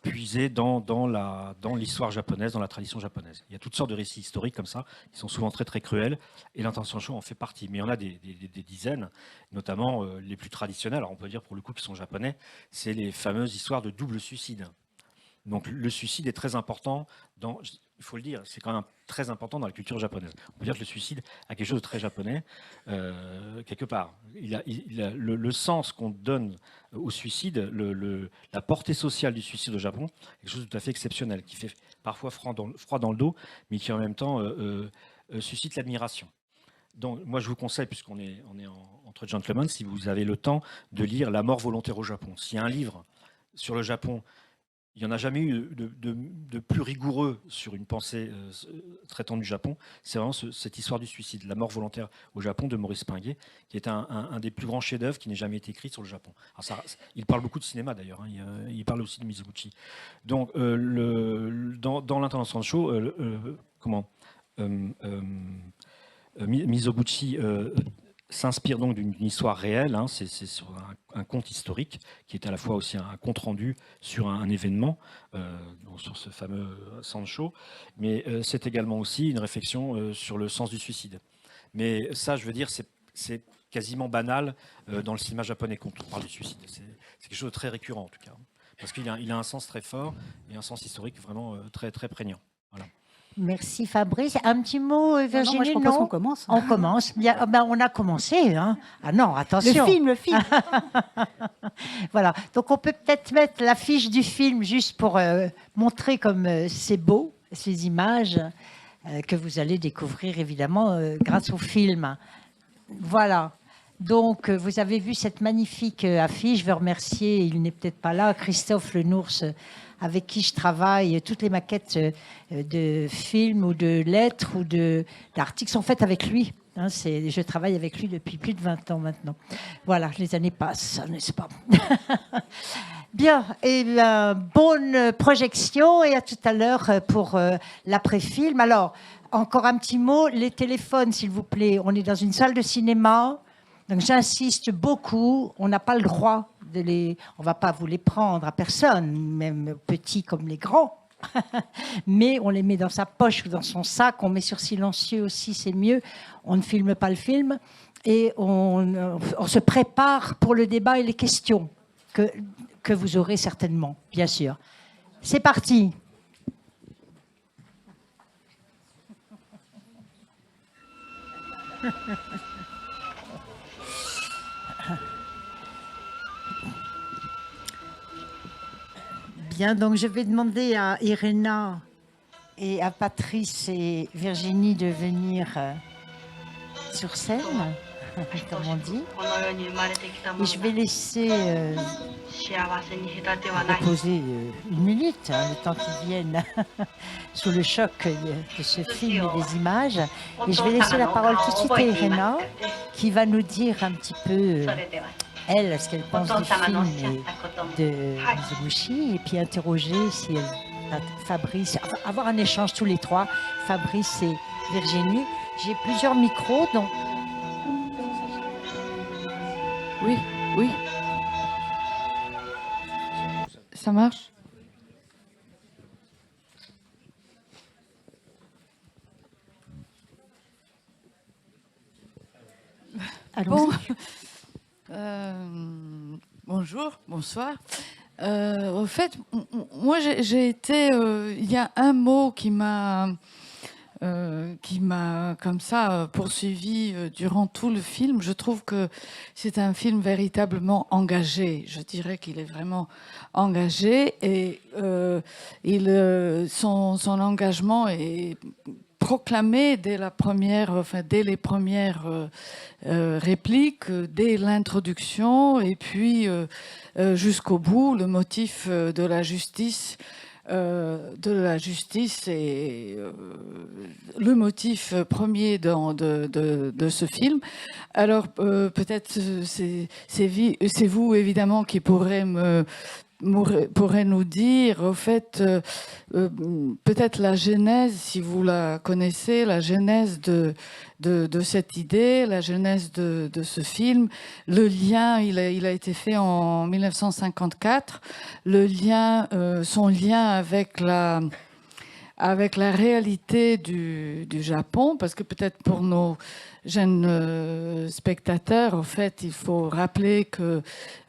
puisée dans l'histoire japonaise, dans la tradition japonaise. Il y a toutes sortes de récits historiques comme ça, qui sont souvent très très cruels, et l'Intendant Sancho en fait partie. Mais il y en a des dizaines, notamment les plus traditionnels, alors on peut dire pour le coup qui sont japonais, c'est les fameuses histoires de double suicide. Donc le suicide est très important il faut le dire, c'est quand même très important dans la culture japonaise. On peut dire que le suicide a quelque chose de très japonais, quelque part. Le sens qu'on donne au suicide, la portée sociale du suicide au Japon, est quelque chose de tout à fait exceptionnel, qui fait parfois froid dans le dos, mais qui en même temps suscite l'admiration. Donc, moi, je vous conseille, puisqu'on est entre gentlemen, si vous avez le temps, de lire La mort volontaire au Japon. S'il y a un livre sur le Japon, il n'y en a jamais eu de plus rigoureux sur une pensée traitant du Japon. C'est vraiment cette histoire du suicide, La mort volontaire au Japon de Maurice Pinguet, qui est un des plus grands chefs-d'œuvre qui n'ait jamais été écrit sur le Japon. Alors il parle beaucoup de cinéma d'ailleurs, hein, il parle aussi de Mizoguchi. Donc, dans l'Intendant Sancho, Mizoguchi s'inspire donc d'une histoire réelle, hein, c'est sur un conte historique qui est à la fois aussi un compte-rendu sur un événement, donc sur ce fameux Sancho, mais c'est également aussi une réflexion sur le sens du suicide. Mais ça, je veux dire, c'est quasiment banal dans le cinéma japonais quand on parle du suicide. C'est quelque chose de très récurrent en tout cas, parce qu'il a un sens très fort et un sens historique vraiment très, très prégnant. Voilà. Merci Fabrice. Un petit mot, Virginie? Moi, je propose qu'on commence. On commence. Bien, on a commencé. Hein. Ah non, attention. Le film. Voilà. Donc on peut peut-être mettre l'affiche du film juste pour montrer comme c'est beau, ces images que vous allez découvrir évidemment grâce au film. Voilà. Donc vous avez vu cette magnifique affiche. Je veux remercier, il n'est peut-être pas là, Christophe Lenours, avec qui je travaille. Toutes les maquettes de films ou de lettres ou d'articles sont faites avec lui. Hein, je travaille avec lui depuis plus de 20 ans maintenant. Voilà, les années passent, n'est-ce pas? Bien, et bonne projection et à tout à l'heure pour l'après-film. Alors, encore un petit mot, les téléphones, s'il vous plaît. On est dans une salle de cinéma, donc j'insiste beaucoup, on n'a pas le droit on ne va pas vous les prendre à personne, même petits comme les grands, mais on les met dans sa poche ou dans son sac, on met sur silencieux aussi, c'est mieux, on ne filme pas le film, et on se prépare pour le débat et les questions que vous aurez certainement, bien sûr. C'est parti. Bien, donc je vais demander à Irena et à Patrice et Virginie de venir sur scène, comme on dit. Et je vais laisser reposer une minute, hein, le temps qu'ils viennent sous le choc de ce film et des images. Et je vais laisser la parole tout de suite à Irena, qui va nous dire un petit peu elle, ce qu'elle pense du film et de Mizoguchi, et puis interroger si Fabrice, enfin, avoir un échange tous les trois, Fabrice et Virginie. J'ai plusieurs micros, donc... Oui, oui. Ça marche? Bon, bonjour, bonsoir. Au fait, moi j'ai été... il y a un mot qui m'a comme ça poursuivi durant tout le film. Je trouve que c'est un film véritablement engagé. Je dirais qu'il est vraiment engagé et son engagement est proclamé dès les premières répliques, dès l'introduction et puis jusqu'au bout, le motif de la justice. Est le motif premier de ce film. Alors peut-être c'est vous évidemment qui pourrez nous dire au fait peut-être la genèse, si vous la connaissez, la genèse de cette idée, la genèse de ce film. Le lien, il a été fait en 1954. Le lien, son lien avec la réalité du Japon, parce que peut-être pour nos jeunes spectateurs, en fait, il faut rappeler que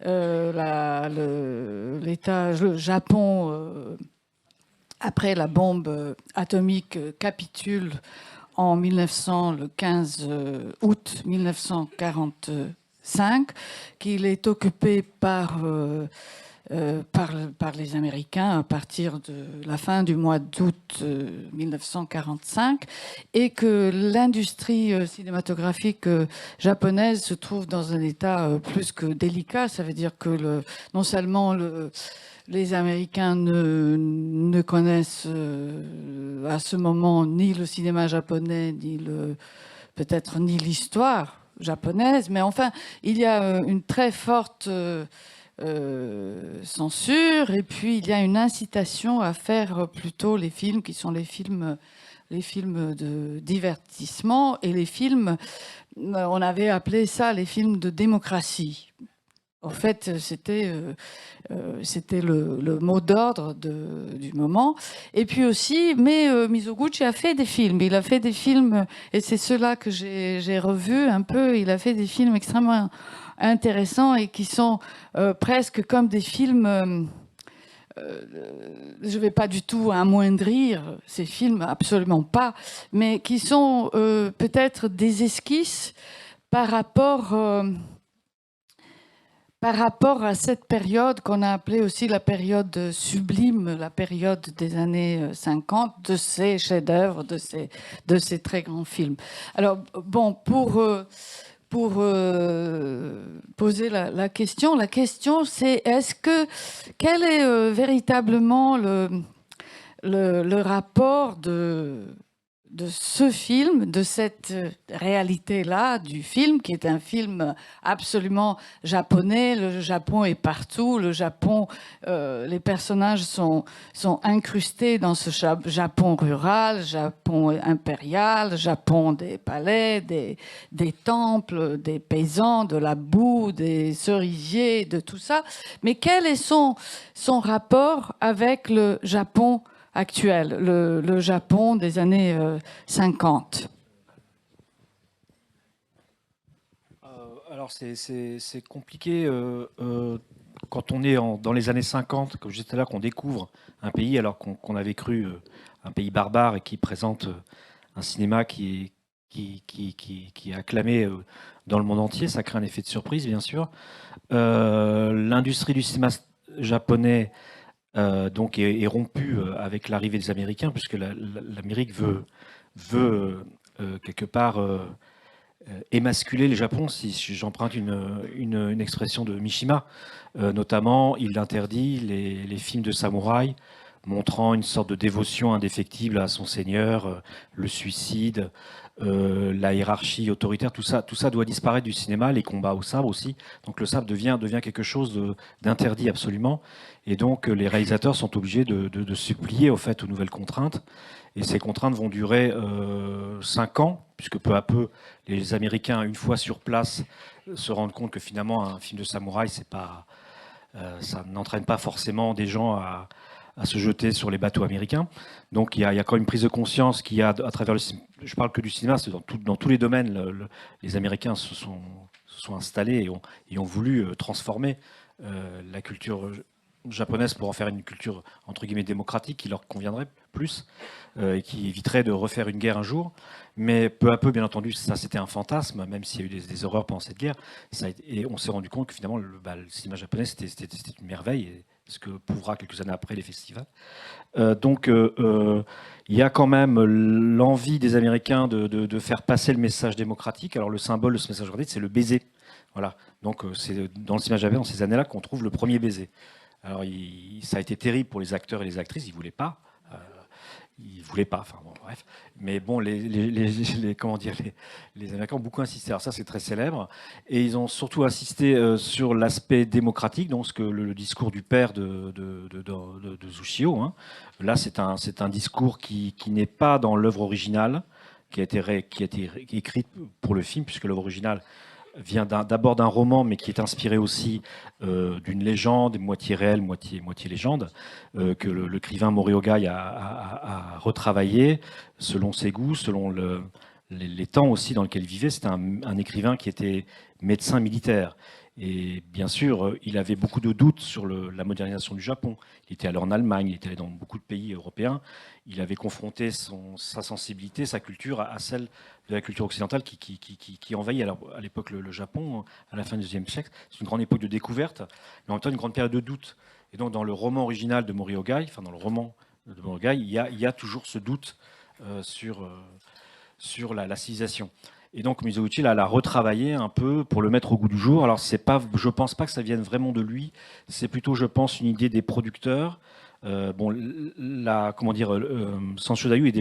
le Japon, après la bombe atomique, capitule le 15 août 1945, qu'il est occupé par les Américains à partir de la fin du mois d'août 1945 et que l'industrie cinématographique japonaise se trouve dans un état plus que délicat. Ça veut dire que non seulement les Américains ne connaissent à ce moment ni le cinéma japonais, peut-être ni l'histoire japonaise, mais enfin, il y a une très forte censure, et puis il y a une incitation à faire plutôt les films qui sont les films de divertissement, et les films, on avait appelé ça les films de démocratie. En fait, c'était le mot d'ordre du moment. Et puis aussi, mais Mizoguchi a fait des films. Il a fait des films, et c'est cela que j'ai revu un peu. Il a fait des films extrêmement intéressants et qui sont presque comme des films. Je ne vais pas du tout amoindrir ces films, absolument pas, mais qui sont peut-être des esquisses par rapport à cette période qu'on a appelée aussi la période sublime, la période des années 50, de ces chefs-d'œuvre, de ces très grands films. Alors, bon, pour poser la question c'est quel est véritablement le rapport de ce film, de cette réalité-là du film, qui est un film absolument japonais. Le Japon est partout. Le Japon, les personnages sont incrustés dans ce Japon rural, Japon impérial, Japon des palais, des temples, des paysans, de la boue, des cerisiers, de tout ça. Mais quel est son rapport avec le Japon actuel, le Japon des années 50? Alors c'est compliqué quand on est dans les années 50, comme je disais tout à l'heure, qu'on découvre un pays alors qu'on avait cru un pays barbare et qui présente un cinéma qui est acclamé dans le monde entier. Ça crée un effet de surprise, bien sûr. L'industrie du cinéma japonais donc est rompu avec l'arrivée des Américains, puisque l'Amérique veut quelque part émasculer le Japon, si j'emprunte une expression de Mishima. Notamment, il interdit les films de samouraï montrant une sorte de dévotion indéfectible à son seigneur, le suicide, la hiérarchie autoritaire, tout ça doit disparaître du cinéma, les combats au sabre aussi. Donc le sabre devient quelque chose d'interdit absolument. Et donc les réalisateurs sont obligés de se plier au fait aux nouvelles contraintes. Et ces contraintes vont durer 5 ans, puisque peu à peu, les Américains, une fois sur place, se rendent compte que finalement, un film de samouraï, ça n'entraîne pas forcément des gens à se jeter sur les bateaux américains. Donc il y a quand même une prise de conscience qu'il y a à travers le cinéma. Je parle que du cinéma, c'est dans tous les domaines. Les Américains se sont installés et ont voulu transformer la culture japonaise pour en faire une culture entre guillemets démocratique qui leur conviendrait plus et qui éviterait de refaire une guerre un jour. Mais peu à peu, bien entendu, ça c'était un fantasme, même s'il y a eu des horreurs pendant cette guerre. Et on s'est rendu compte que finalement le cinéma japonais c'était une merveille, et ce que prouvera quelques années après les festivals. Donc il y a quand même l'envie des Américains de faire passer le message démocratique. Alors le symbole de ce message démocratique, c'est le baiser. Voilà. Donc c'est dans le cinéma japonais, dans ces années-là, qu'on trouve le premier baiser. Alors, ça a été terrible pour les acteurs et les actrices, ils ne voulaient pas. Enfin bon, bref. Mais bon, comment dire, les Américains ont beaucoup insisté. Alors ça, c'est très célèbre. Et ils ont surtout insisté sur l'aspect démocratique, donc le discours du père de Zushio. Hein. Là, c'est un discours qui n'est pas dans l'œuvre originale, qui a été écrite pour le film, puisque l'œuvre originale vient d'abord d'un roman, mais qui est inspiré aussi d'une légende, moitié réelle, moitié légende, que l'écrivain Moriogai a retravaillé selon ses goûts, selon les temps aussi dans lesquels il vivait. C'était un écrivain qui était médecin militaire. Et bien sûr, il avait beaucoup de doutes sur la modernisation du Japon. Il était allé en Allemagne, il était allé dans beaucoup de pays européens. Il avait confronté sa sensibilité, sa culture à celle de la culture occidentale qui envahit à l'époque le Japon, à la fin du XIIe siècle. C'est une grande époque de découverte, mais en même temps une grande période de doute. Et donc dans le roman original de Moriogai, il y a toujours ce doute sur la civilisation. Et donc Mizoguchi l'a retravaillé un peu pour le mettre au goût du jour. Alors je pense pas que ça vienne vraiment de lui. C'est plutôt, je pense, une idée des producteurs. Sanshou Dayu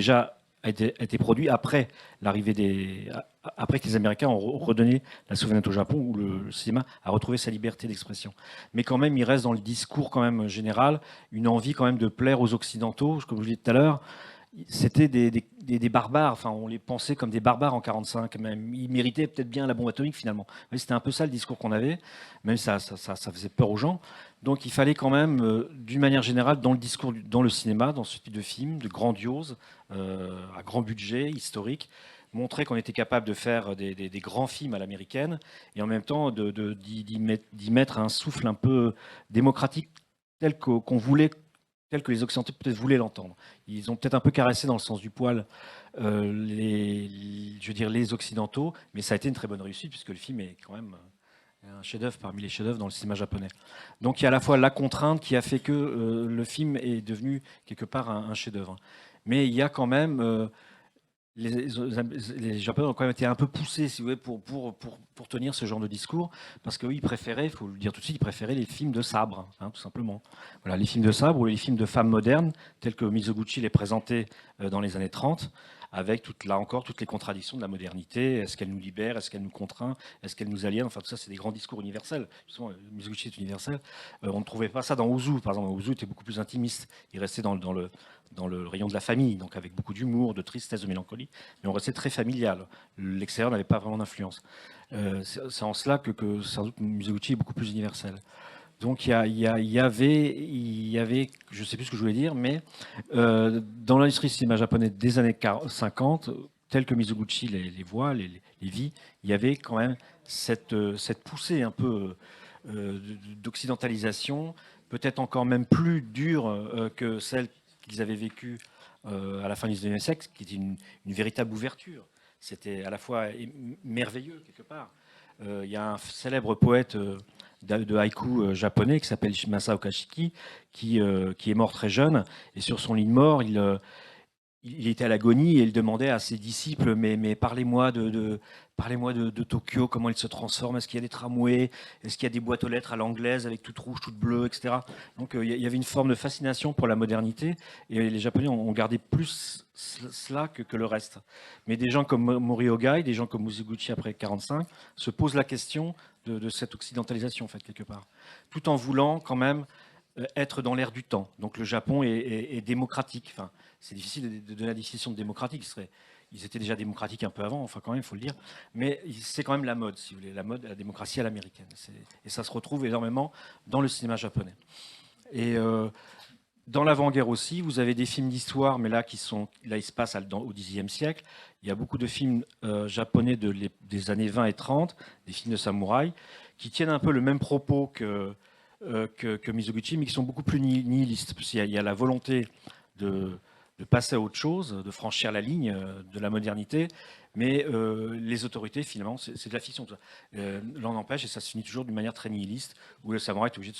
a été produit après après que les Américains ont redonné la souveraineté au Japon, où le cinéma a retrouvé sa liberté d'expression. Mais quand même, il reste dans le discours quand même général une envie quand même de plaire aux Occidentaux, comme je vous l'ai dit tout à l'heure. C'était des barbares, enfin on les pensait comme des barbares en 1945, même ils méritaient peut-être bien la bombe atomique finalement. C'était un peu ça le discours qu'on avait, même ça faisait peur aux gens. Donc il fallait quand même, d'une manière générale, dans le discours, dans le cinéma, dans ce type de film, de grandiose, à grand budget, historique, montrer qu'on était capable de faire des grands films à l'américaine, et en même temps d'y mettre un souffle un peu démocratique tel qu'on voulait, tel que les Occidentaux peut-être voulaient l'entendre. Ils ont peut-être un peu caressé dans le sens du poil les Occidentaux, mais ça a été une très bonne réussite, puisque le film est quand même un chef-d'œuvre parmi les chefs-d'œuvre dans le cinéma japonais. Donc il y a à la fois la contrainte qui a fait que le film est devenu quelque part un chef-d'œuvre. Mais il y a quand même... les Japonais ont quand même été un peu poussés, si vous voulez, pour tenir ce genre de discours, parce qu'ils préféraient, il faut le dire tout de suite, ils préféraient les films de sabre, hein, tout simplement. Voilà, les films de sabre ou les films de femmes modernes, tels que Mizoguchi les présentait dans les années 30, avec là encore toutes les contradictions de la modernité. Est-ce qu'elle nous libère? Est-ce qu'elle nous contraint? Est-ce qu'elle nous aliène? Enfin, tout ça, c'est des grands discours universels. Justement, Mizoguchi est universel. On ne trouvait pas ça dans Ozu. Par exemple, Ozu était beaucoup plus intimiste. Il restait dans le rayon de la famille, donc avec beaucoup d'humour, de tristesse, de mélancolie, mais on restait très familial. L'extérieur n'avait pas vraiment d'influence. C'est en cela que sans doute Mizoguchi est beaucoup plus universel. Donc il y avait, je ne sais plus ce que je voulais dire, mais dans l'industrie du cinéma japonais des années 50, tel que Mizoguchi les voit, les vit, il y avait quand même cette poussée un peu d'occidentalisation, peut-être encore même plus dure que celle qu'ils avaient vécue à la fin du XIXe siècle, qui était une véritable ouverture. C'était à la fois merveilleux, quelque part. Il y a un célèbre poète de haïku japonais qui s'appelle Masao Kashiki, qui est mort très jeune. Et sur son lit de mort, il était à l'agonie et il demandait à ses disciples, mais parlez-moi parlez-moi de Tokyo, comment il se transforme, est-ce qu'il y a des tramways, est-ce qu'il y a des boîtes aux lettres à l'anglaise avec toute rouge, toute bleue, etc. Donc il y avait une forme de fascination pour la modernité et les Japonais ont gardé plus cela que le reste. Mais des gens comme Mori Ogai, des gens comme Mizoguchi après 1945 se posent la question de cette occidentalisation en fait quelque part, tout en voulant quand même être dans l'air du temps. Donc le Japon est démocratique. Enfin, c'est difficile de donner la définition de démocratique. Ils étaient déjà démocratiques un peu avant, enfin quand même, il faut le dire. Mais c'est quand même la mode, si vous voulez, la mode, la démocratie à l'américaine. Et ça se retrouve énormément dans le cinéma japonais. Et dans l'avant-guerre aussi, vous avez des films d'histoire, mais là, ils se passent au Xe siècle. Il y a beaucoup de films japonais des années 20 et 30, des films de samouraï, qui tiennent un peu le même propos que Mizoguchi, mais qui sont beaucoup plus nihilistes. Parce qu'il y a la volonté de passer à autre chose, de franchir la ligne de la modernité, mais les autorités, finalement, c'est de la fiction. L'on empêche, et ça se finit toujours d'une manière très nihiliste, où le samouraï est obligé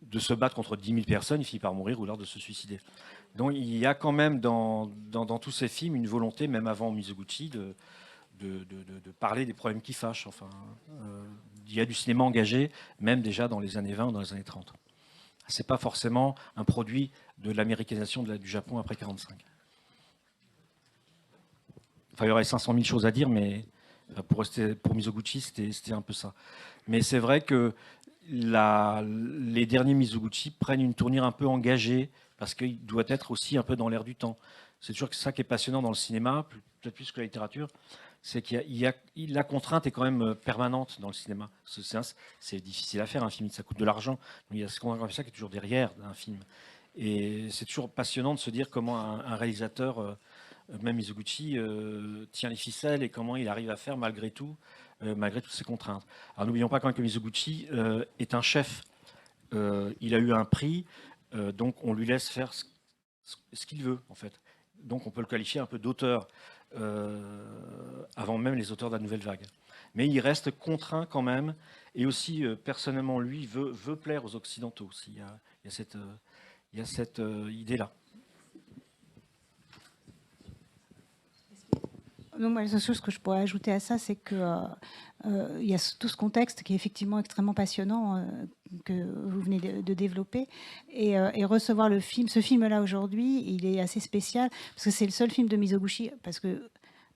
de se battre contre 10 000 personnes, il finit par mourir ou alors de se suicider. Donc il y a quand même dans tous ces films une volonté, même avant Mizoguchi, de parler des problèmes qui fâchent. Enfin, il y a du cinéma engagé, même déjà dans les années 20 ou dans les années 30. Ce n'est pas forcément un produit de l'américanisation du Japon après 1945. Enfin, il y aurait 500 000 choses à dire, mais pour Mizoguchi, c'était un peu ça. Mais c'est vrai que les derniers Mizoguchi prennent une tournure un peu engagée, parce qu'il doit être aussi un peu dans l'air du temps. C'est toujours ça qui est passionnant dans le cinéma, peut-être plus que la littérature, c'est la contrainte est quand même permanente dans le cinéma. C'est difficile à faire, un film, ça coûte de l'argent. Il y a ce qu'on appelle ça qui est toujours derrière un film. Et c'est toujours passionnant de se dire comment un réalisateur, même Mizoguchi, tient les ficelles et comment il arrive à faire malgré tout, malgré toutes ces contraintes. Alors n'oublions pas quand même que Mizoguchi est un chef. Il a eu un prix, donc on lui laisse faire ce qu'il veut, en fait. Donc on peut le qualifier un peu d'auteur. Avant même les auteurs de la nouvelle vague. Mais il reste contraint quand même, et aussi personnellement lui veut plaire aux Occidentaux aussi. Il y a cette idée-là. Non, moi, la seule chose que je pourrais ajouter à ça, c'est que il y a tout ce contexte qui est effectivement extrêmement passionnant que vous venez de développer, et recevoir ce film-là aujourd'hui, il est assez spécial parce que c'est le seul film de Mizoguchi, parce que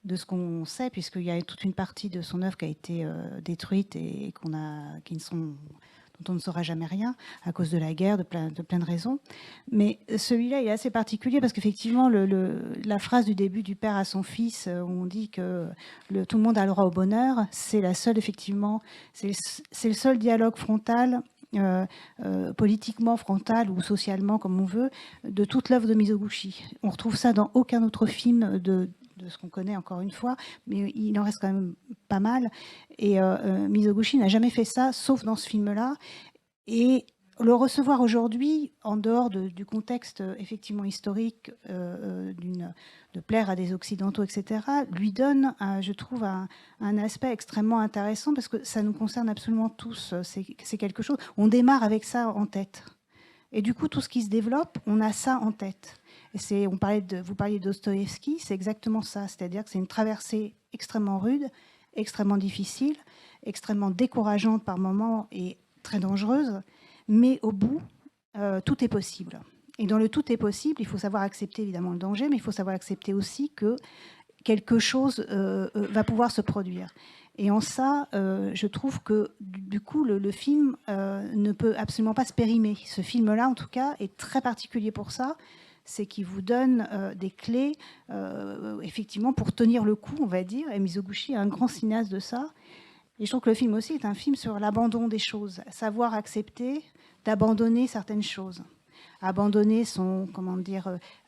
de ce qu'on sait, puisqu'il y a toute une partie de son œuvre qui a été détruite et dont on ne saura jamais rien à cause de la guerre, de plein de raisons. Mais celui-là, il est assez particulier parce qu'effectivement, la phrase du début du père à son fils, où on dit que tout le monde a le droit au bonheur, c'est effectivement, c'est le seul dialogue frontal, politiquement frontal ou socialement, comme on veut, de toute l'œuvre de Mizoguchi. On retrouve ça dans aucun autre film de ce qu'on connaît, encore une fois, mais il en reste quand même pas mal. Et Mizoguchi n'a jamais fait ça, sauf dans ce film-là. Et le recevoir aujourd'hui, en dehors du contexte effectivement historique, de plaire à des Occidentaux, etc., lui donne, je trouve, un aspect extrêmement intéressant, parce que ça nous concerne absolument tous. C'est quelque chose. On démarre avec ça en tête. Et du coup, tout ce qui se développe, on a ça en tête. Et vous parliez de Dostoïevski, c'est exactement ça. C'est-à-dire que c'est une traversée extrêmement rude, extrêmement difficile, extrêmement décourageante par moments et très dangereuse. Mais au bout, tout est possible. Et dans le tout est possible, il faut savoir accepter évidemment le danger, mais il faut savoir accepter aussi que quelque chose va pouvoir se produire. Et en ça, je trouve que du coup, le film ne peut absolument pas se périmer. Ce film-là, en tout cas, est très particulier pour ça. C'est qu'il vous donne des clés, effectivement, pour tenir le coup, on va dire. Et Mizoguchi est un grand cinéaste de ça. Et je trouve que le film aussi est un film sur l'abandon des choses. Savoir accepter d'abandonner certaines choses. Abandonner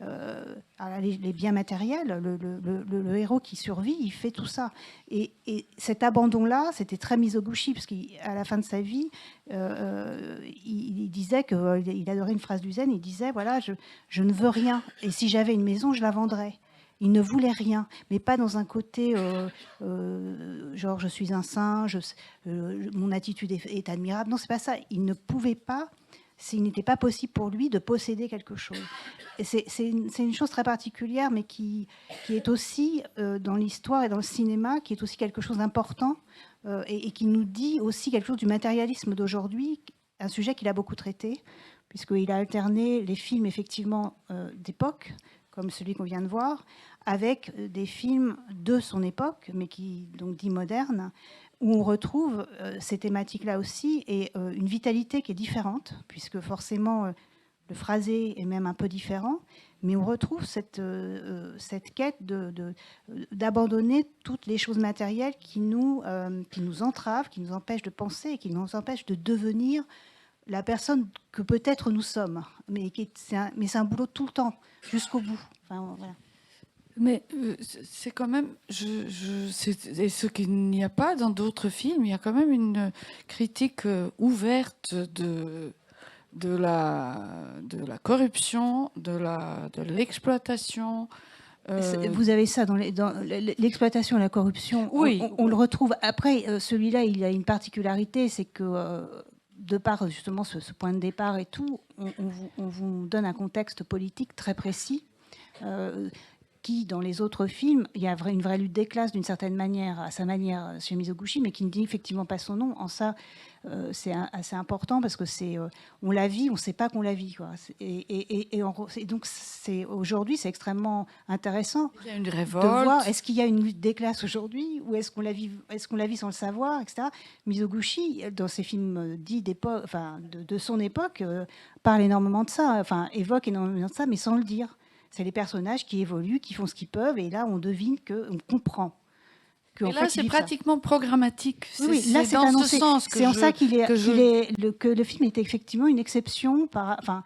les biens matériels. Le héros qui survit, il fait tout ça. Et cet abandon-là, c'était très Mizoguchi, parce qu'à la fin de sa vie, il disait qu'il adorait une phrase du Zen, il disait, voilà, je ne veux rien, et si j'avais une maison, je la vendrais. Il ne voulait rien, mais pas dans un côté genre je suis un saint, mon attitude est admirable. Non, c'est pas ça. Il ne pouvait pas s'il n'était pas possible pour lui de posséder quelque chose. Et c'est une chose très particulière, mais qui est aussi dans l'histoire et dans le cinéma, qui est aussi quelque chose d'important et qui nous dit aussi quelque chose du matérialisme d'aujourd'hui, un sujet qu'il a beaucoup traité, puisqu'il a alterné les films effectivement d'époque, comme celui qu'on vient de voir, avec des films de son époque, mais qui donc dit modernes, où on retrouve ces thématiques-là aussi et une vitalité qui est différente, puisque forcément le phrasé est même un peu différent, mais on retrouve cette quête d'abandonner toutes les choses matérielles qui nous entravent, qui nous empêchent de penser et qui nous empêchent de devenir la personne que peut-être nous sommes. Mais c'est un boulot tout le temps, jusqu'au bout. Enfin, voilà. Mais c'est quand même, et ce qu'il n'y a pas dans d'autres films, il y a quand même une critique ouverte de la corruption, de l'exploitation. Vous avez ça dans l'exploitation et la corruption. Oui. On le retrouve. Après, celui-là, il a une particularité, c'est que de par justement ce point de départ et tout, on vous donne un contexte politique très précis. Qui, dans les autres films, il y a une vraie lutte des classes d'une certaine manière, à sa manière, chez Mizoguchi, mais qui ne dit effectivement pas son nom. En ça, c'est assez important parce que on la vit, on ne sait pas qu'on la vit, quoi. Et donc, aujourd'hui, c'est extrêmement intéressant il y a une révolte. De voir est-ce qu'il y a une lutte des classes aujourd'hui ou est-ce qu'on la vit sans le savoir, etc. Mizoguchi, dans ses films dits d'époque, enfin, de son époque, parle énormément de ça, enfin, évoque énormément de ça, mais sans le dire. C'est les personnages qui évoluent, qui font ce qu'ils peuvent, et là, on devine on comprend. Et là, c'est pratiquement programmatique. Oui, là, c'est dans ce sens que c'est en ça que le film est effectivement une exception. Enfin,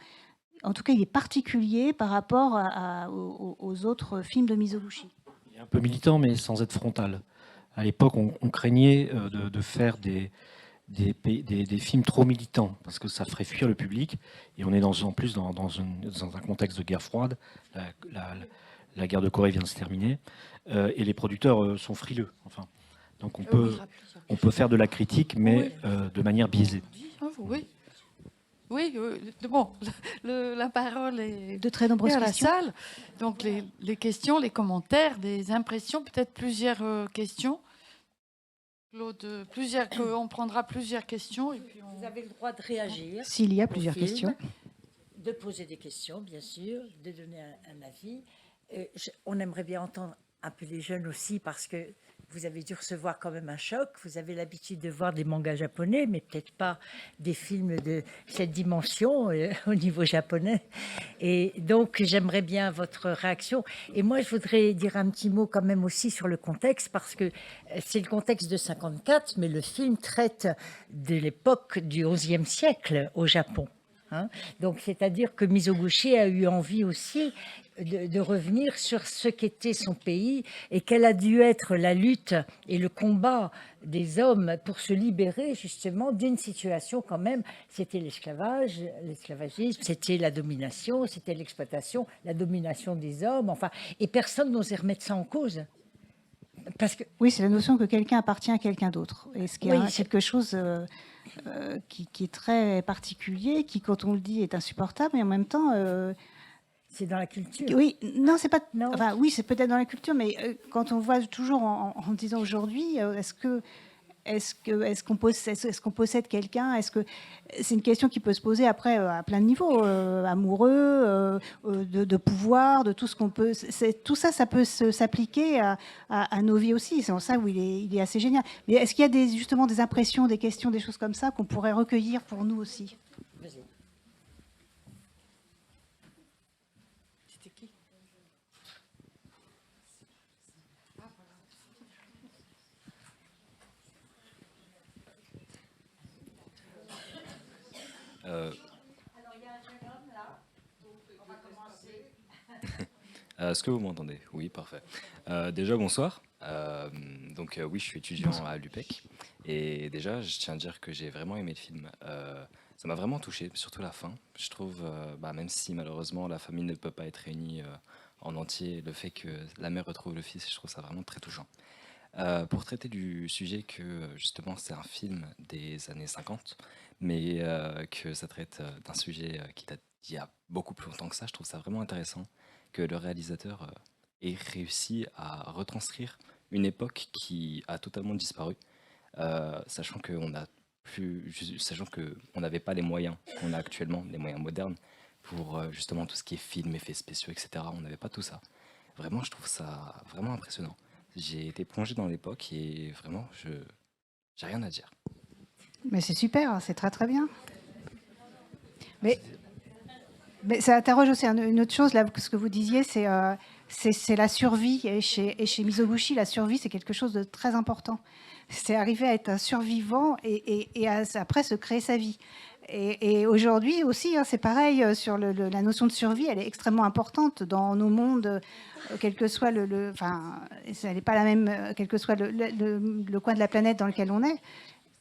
en tout cas, il est particulier par rapport aux autres films de Mizoguchi. Il est un peu militant, mais sans être frontal. À l'époque, on craignait de faire des films trop militants, parce que ça ferait fuir le public, et on est en plus dans un contexte de guerre froide, la guerre de Corée vient de se terminer, et les producteurs sont frileux. Enfin, donc on peut faire de la critique, mais de manière biaisée. Oui. Oui, bon, la parole est de très nombreuses questions. À la salle. Donc les questions, les commentaires, des impressions, peut-être plusieurs questions. Claude, on prendra plusieurs questions. Et puis Vous avez le droit de réagir. S'il y a plusieurs questions. De poser des questions, bien sûr, de donner un avis. On aimerait bien entendre un peu les jeunes aussi, parce que vous avez dû recevoir quand même un choc. Vous avez l'habitude de voir des mangas japonais, mais peut-être pas des films de cette dimension au niveau japonais. Et donc, j'aimerais bien votre réaction. Et moi, je voudrais dire un petit mot quand même aussi sur le contexte, parce que c'est le contexte de 54, mais le film traite de l'époque du XIe siècle au Japon. Donc, c'est-à-dire que Mizoguchi a eu envie aussi de revenir sur ce qu'était son pays et quelle a dû être la lutte et le combat des hommes pour se libérer justement d'une situation quand même. C'était l'esclavagisme, c'était la domination, c'était l'exploitation, la domination des hommes, enfin, et personne n'osait remettre ça en cause. Parce que... Oui, c'est la notion que quelqu'un appartient à quelqu'un d'autre. Et ce qui est quelque chose qui est très particulier, qui, quand on le dit, est insupportable, mais en même temps... c'est dans la culture. Oui, non, c'est pas... Non. Enfin, oui, c'est peut-être dans la culture, mais quand on voit toujours en disant aujourd'hui, est-ce qu'on possède quelqu'un? Est-ce que c'est une question qui peut se poser après à plein de niveaux, amoureux, de pouvoir, de tout ce qu'on peut. Tout ça, ça peut s'appliquer à nos vies aussi. C'est en ça où il est assez génial. Mais est-ce qu'il y a justement des impressions, des questions, des choses comme ça qu'on pourrait recueillir pour nous aussi? Vas-y. C'était qui? Est-ce que vous m'entendez? Oui, parfait. Déjà, bonsoir. Oui, je suis étudiant à l'UPEC. Et déjà, je tiens à dire que j'ai vraiment aimé le film. Ça m'a vraiment touché, surtout la fin. Je trouve, même si malheureusement la famille ne peut pas être réunie en entier, le fait que la mère retrouve le fils, je trouve ça vraiment très touchant. Pour traiter du sujet que justement c'est un film des années 50, mais que ça traite d'un sujet qui date d'il y a beaucoup plus longtemps que ça. Je trouve ça vraiment intéressant que le réalisateur ait réussi à retranscrire une époque qui a totalement disparu, sachant qu'on n'avait pas les moyens qu'on a actuellement, les moyens modernes, pour justement tout ce qui est film, effets spéciaux, etc. On n'avait pas tout ça. Vraiment, je trouve ça vraiment impressionnant. J'ai été plongé dans l'époque et vraiment, j'ai rien à dire. Mais c'est super, c'est très très bien. Mais ça interroge aussi une autre chose, là, ce que vous disiez, c'est la survie. Et chez Mizoguchi, la survie, c'est quelque chose de très important. C'est arriver à être un survivant et après se créer sa vie. Et aujourd'hui aussi, hein, c'est pareil, sur la notion de survie, elle est extrêmement importante dans nos mondes, quel que soit enfin, elle n'est pas la même, quel que soit le coin de la planète dans lequel on est.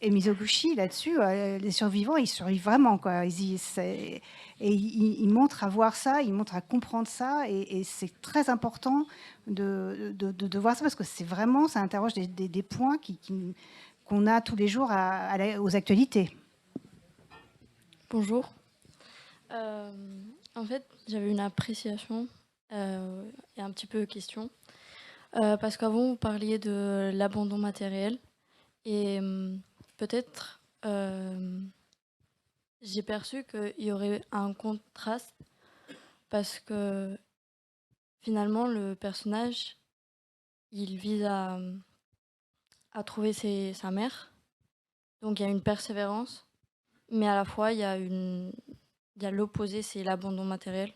Et Mizoguchi, là-dessus, les survivants, ils survivent vraiment, quoi. Ils montrent à voir ça, ils montrent à comprendre ça, et c'est très important de voir ça, parce que c'est vraiment, ça interroge des points qu'on a tous les jours aux actualités. Bonjour. En fait, j'avais une appréciation et un petit peu question. Parce qu'avant, vous parliez de l'abandon matériel. Et peut-être, j'ai perçu qu'il y aurait un contraste. Parce que finalement, le personnage, il vise à trouver sa mère. Donc il y a une persévérance. Mais à la fois, il y a l'opposé, c'est l'abandon matériel.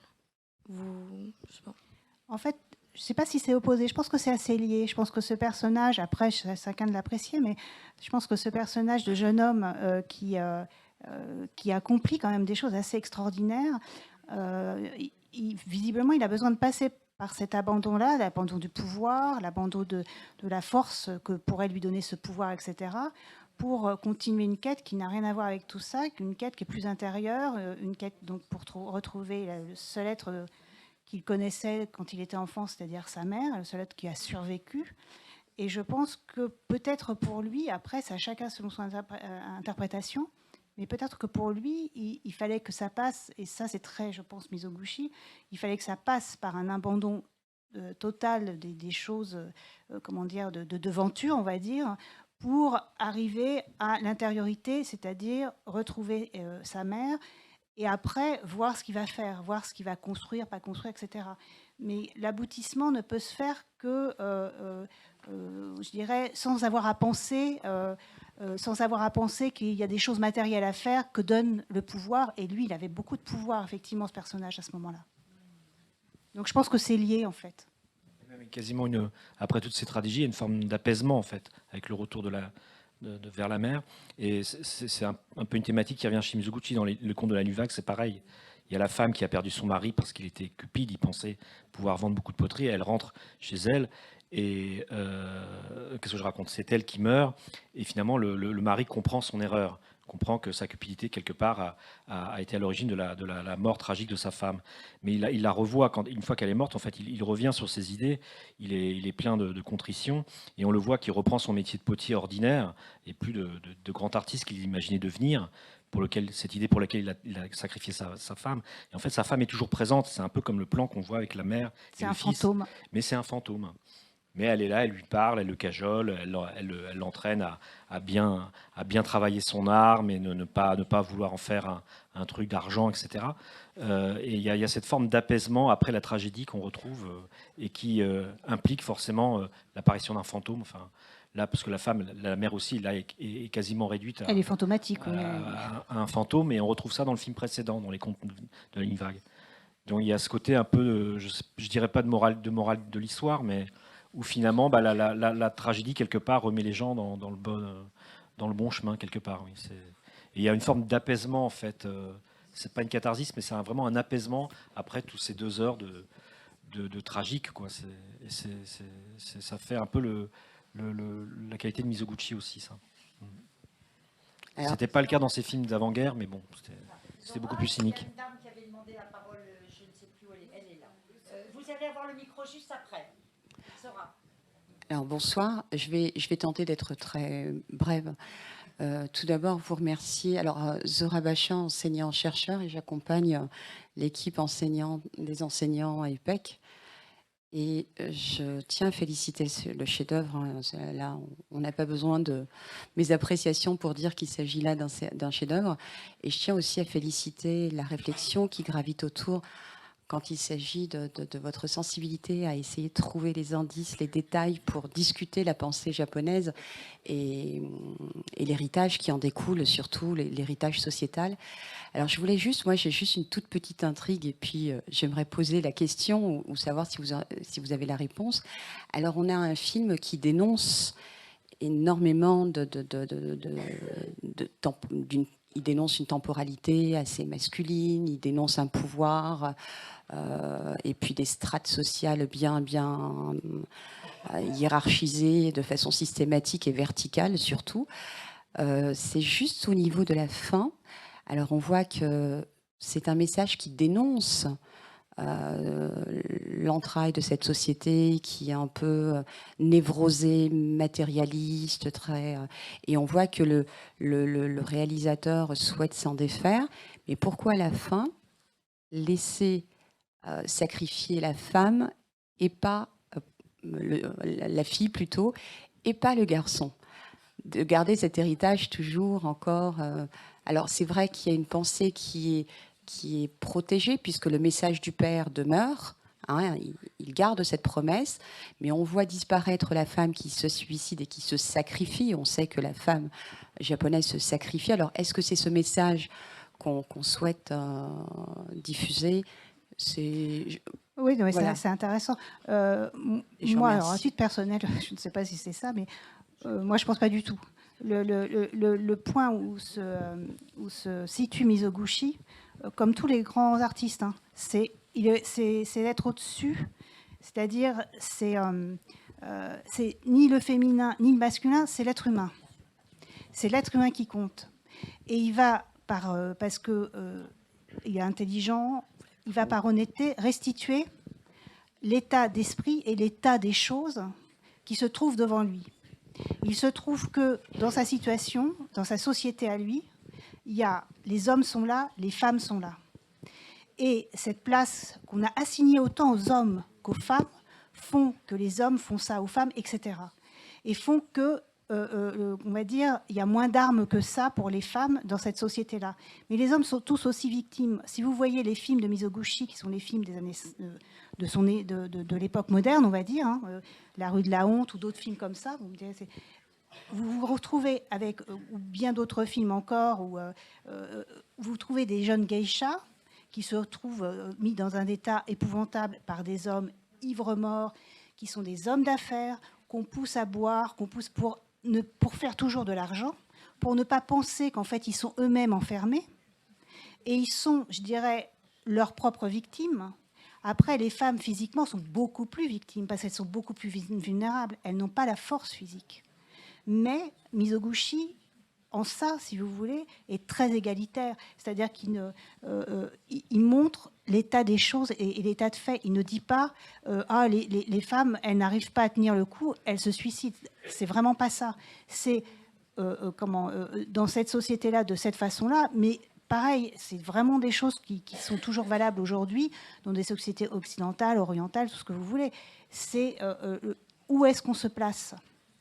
Je sais pas. En fait, je ne sais pas si c'est opposé. Je pense que c'est assez lié. Je pense que ce personnage, après, chacun de l'apprécier, mais je pense que ce personnage de jeune homme qui accomplit quand même des choses assez extraordinaires, visiblement, il a besoin de passer par cet abandon-là, l'abandon du pouvoir, l'abandon de la force que pourrait lui donner ce pouvoir, etc., pour continuer une quête qui n'a rien à voir avec tout ça, une quête qui est plus intérieure, une quête donc pour retrouver le seul être qu'il connaissait quand il était enfant, c'est-à-dire sa mère, le seul être qui a survécu. Et je pense que peut-être pour lui, après, ça chacun selon son interprétation, mais peut-être que pour lui, il fallait que ça passe, et ça c'est très, je pense, Mizoguchi, il fallait que ça passe par un abandon total des choses, comment dire, de devanture, on va dire, pour arriver à l'intériorité, c'est-à-dire retrouver sa mère, et après voir ce qu'il va faire, voir ce qu'il va construire, pas construire, etc. Mais l'aboutissement ne peut se faire que, je dirais, sans avoir à penser qu'il y a des choses matérielles à faire que donne le pouvoir. Et lui, il avait beaucoup de pouvoir, effectivement, ce personnage, à ce moment-là. Donc je pense que c'est lié, en fait. Quasiment après toutes ces tragédies, il y a une forme d'apaisement, en fait, avec le retour vers la mer. Et c'est un peu une thématique qui revient chez Mizoguchi dans le conte de la Nuvague, c'est pareil. Il y a la femme qui a perdu son mari parce qu'il était cupide, il pensait pouvoir vendre beaucoup de poteries. Elle rentre chez elle et qu'est-ce que je raconte? C'est elle qui meurt et finalement le mari comprend son erreur, comprend que sa cupidité quelque part a été à l'origine de la mort tragique de sa femme. Mais il la revoit une fois qu'elle est morte. En fait, il revient sur ses idées. Il est plein de contrition et on le voit qu'il reprend son métier de potier ordinaire et plus de grand artiste qu'il imaginait devenir. Cette idée pour laquelle il a sacrifié sa femme. Et en fait, sa femme est toujours présente. C'est un peu comme le plan qu'on voit avec la mère et le fils. C'est un fantôme. Mais c'est un fantôme. Mais elle est là, elle lui parle, elle le cajole, elle l'entraîne à bien travailler son art, mais ne pas vouloir en faire un truc d'argent, etc. Et il y a cette forme d'apaisement après la tragédie qu'on retrouve et qui implique forcément l'apparition d'un fantôme. Enfin, là, parce que la mère aussi, là, est quasiment réduite elle est fantomatique, à un fantôme, et on retrouve ça dans le film précédent, dans les contes de la Nuvague. Donc il y a ce côté un peu, je dirais pas de morale de l'histoire, mais où finalement la tragédie quelque part remet les gens dans le bon chemin quelque part. Oui. Et il y a une forme d'apaisement en fait. C'est pas une catharsis, mais c'est vraiment un apaisement après tous ces 2 heures de tragique, quoi. Ça fait un peu la qualité de Mizoguchi aussi, ça. C'était pas le cas dans ces films d'avant-guerre, mais bon, c'était beaucoup plus cynique. Il y a une dame qui avait demandé la parole, je ne sais plus où elle est là. Vous allez avoir le micro juste après. Alors bonsoir, je vais tenter d'être très brève. Tout d'abord, vous remercier. Alors, Zora Bachin, enseignant-chercheur, et j'accompagne l'équipe des enseignants à UPEC. Et je tiens à féliciter le chef-d'œuvre. Hein. Là, on n'a pas besoin de mes appréciations pour dire qu'il s'agit là d'un chef-d'œuvre. Et je tiens aussi à féliciter la réflexion qui gravite autour quand il s'agit de votre sensibilité à essayer de trouver les indices, les détails pour discuter la pensée japonaise et l'héritage qui en découle, surtout l'héritage sociétal. Alors je voulais juste, moi j'ai juste une toute petite intrigue et puis j'aimerais poser la question ou savoir si vous avez la réponse. Alors on a un film qui dénonce énormément il dénonce une temporalité assez masculine, il dénonce un pouvoir et puis des strates sociales bien hiérarchisées de façon systématique et verticale surtout. C'est juste au niveau de la fin. Alors on voit que c'est un message qui dénonce l'entraille de cette société qui est un peu névrosée, matérialiste, et on voit que le réalisateur souhaite s'en défaire. Mais pourquoi à la fin laisser sacrifier la femme et pas la fille plutôt, et pas le garçon? De garder cet héritage toujours encore. Alors c'est vrai qu'il y a une pensée qui est protégée puisque le message du père demeure. Hein, il garde cette promesse, mais on voit disparaître la femme qui se suicide et qui se sacrifie. On sait que la femme japonaise se sacrifie. Alors est-ce que c'est ce message qu'on souhaite diffuser? Oui, non, mais Voilà. c'est intéressant. Je Moi, remercie. alors, à titre personnel, je ne sais pas si c'est ça, mais moi, je ne pense pas du tout. Le point où se situe Mizoguchi, comme tous les grands artistes, hein, c'est d'être au-dessus, c'est-à-dire c'est ni le féminin ni le masculin, c'est l'être humain. C'est l'être humain qui compte. Et il va, parce qu'il est intelligent, il va par honnêteté restituer l'état d'esprit et l'état des choses qui se trouvent devant lui. Il se trouve que dans sa situation, dans sa société à lui, les hommes sont là, les femmes sont là. Et cette place qu'on a assignée autant aux hommes qu'aux femmes font que les hommes font ça aux femmes, etc. Et font que, on va dire, il y a moins d'armes que ça pour les femmes dans cette société-là. Mais les hommes sont tous aussi victimes. Si vous voyez les films de Mizoguchi, qui sont les films des années de l'époque moderne, on va dire, hein, La rue de la honte ou d'autres films comme ça, vous vous retrouvez avec, ou bien d'autres films encore, où vous trouvez des jeunes geishas qui se retrouvent mis dans un état épouvantable par des hommes ivres-morts, qui sont des hommes d'affaires, qu'on pousse à boire, qu'on pousse pour faire toujours de l'argent, pour ne pas penser qu'en fait ils sont eux-mêmes enfermés, et ils sont, je dirais, leurs propres victimes. Après, les femmes physiquement sont beaucoup plus victimes, parce qu'elles sont beaucoup plus vulnérables, elles n'ont pas la force physique. Mais Mizoguchi, en ça, si vous voulez, est très égalitaire. C'est-à-dire qu'il montre l'état des choses et l'état de fait. Il ne dit pas les femmes, elles n'arrivent pas à tenir le coup, elles se suicident. C'est vraiment pas ça. C'est dans cette société-là, de cette façon-là, mais pareil, c'est vraiment des choses qui sont toujours valables aujourd'hui dans des sociétés occidentales, orientales, tout ce que vous voulez. C'est où est-ce qu'on se place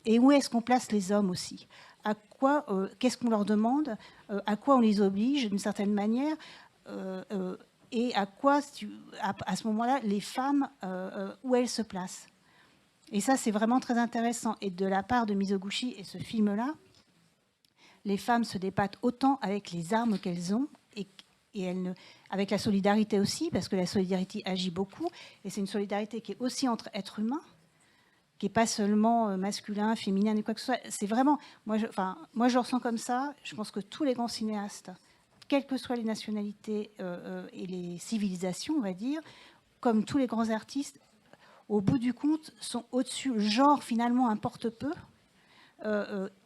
et où est-ce qu'on place les hommes aussi. À quoi, qu'est-ce qu'on leur demande, à quoi on les oblige d'une certaine manière, et à quoi, à ce moment-là, les femmes, où elles se placent. Et ça, c'est vraiment très intéressant. Et de la part de Mizoguchi et ce film-là, les femmes se débattent autant avec les armes qu'elles ont, et avec la solidarité aussi, parce que la solidarité agit beaucoup, et c'est une solidarité qui est aussi entre êtres humains, qui n'est pas seulement masculin, féminin, ni quoi que ce soit. C'est vraiment, moi je le ressens comme ça. Je pense que tous les grands cinéastes, quelles que soient les nationalités et les civilisations, on va dire, comme tous les grands artistes, au bout du compte, sont au-dessus. Le genre, finalement, importe peu.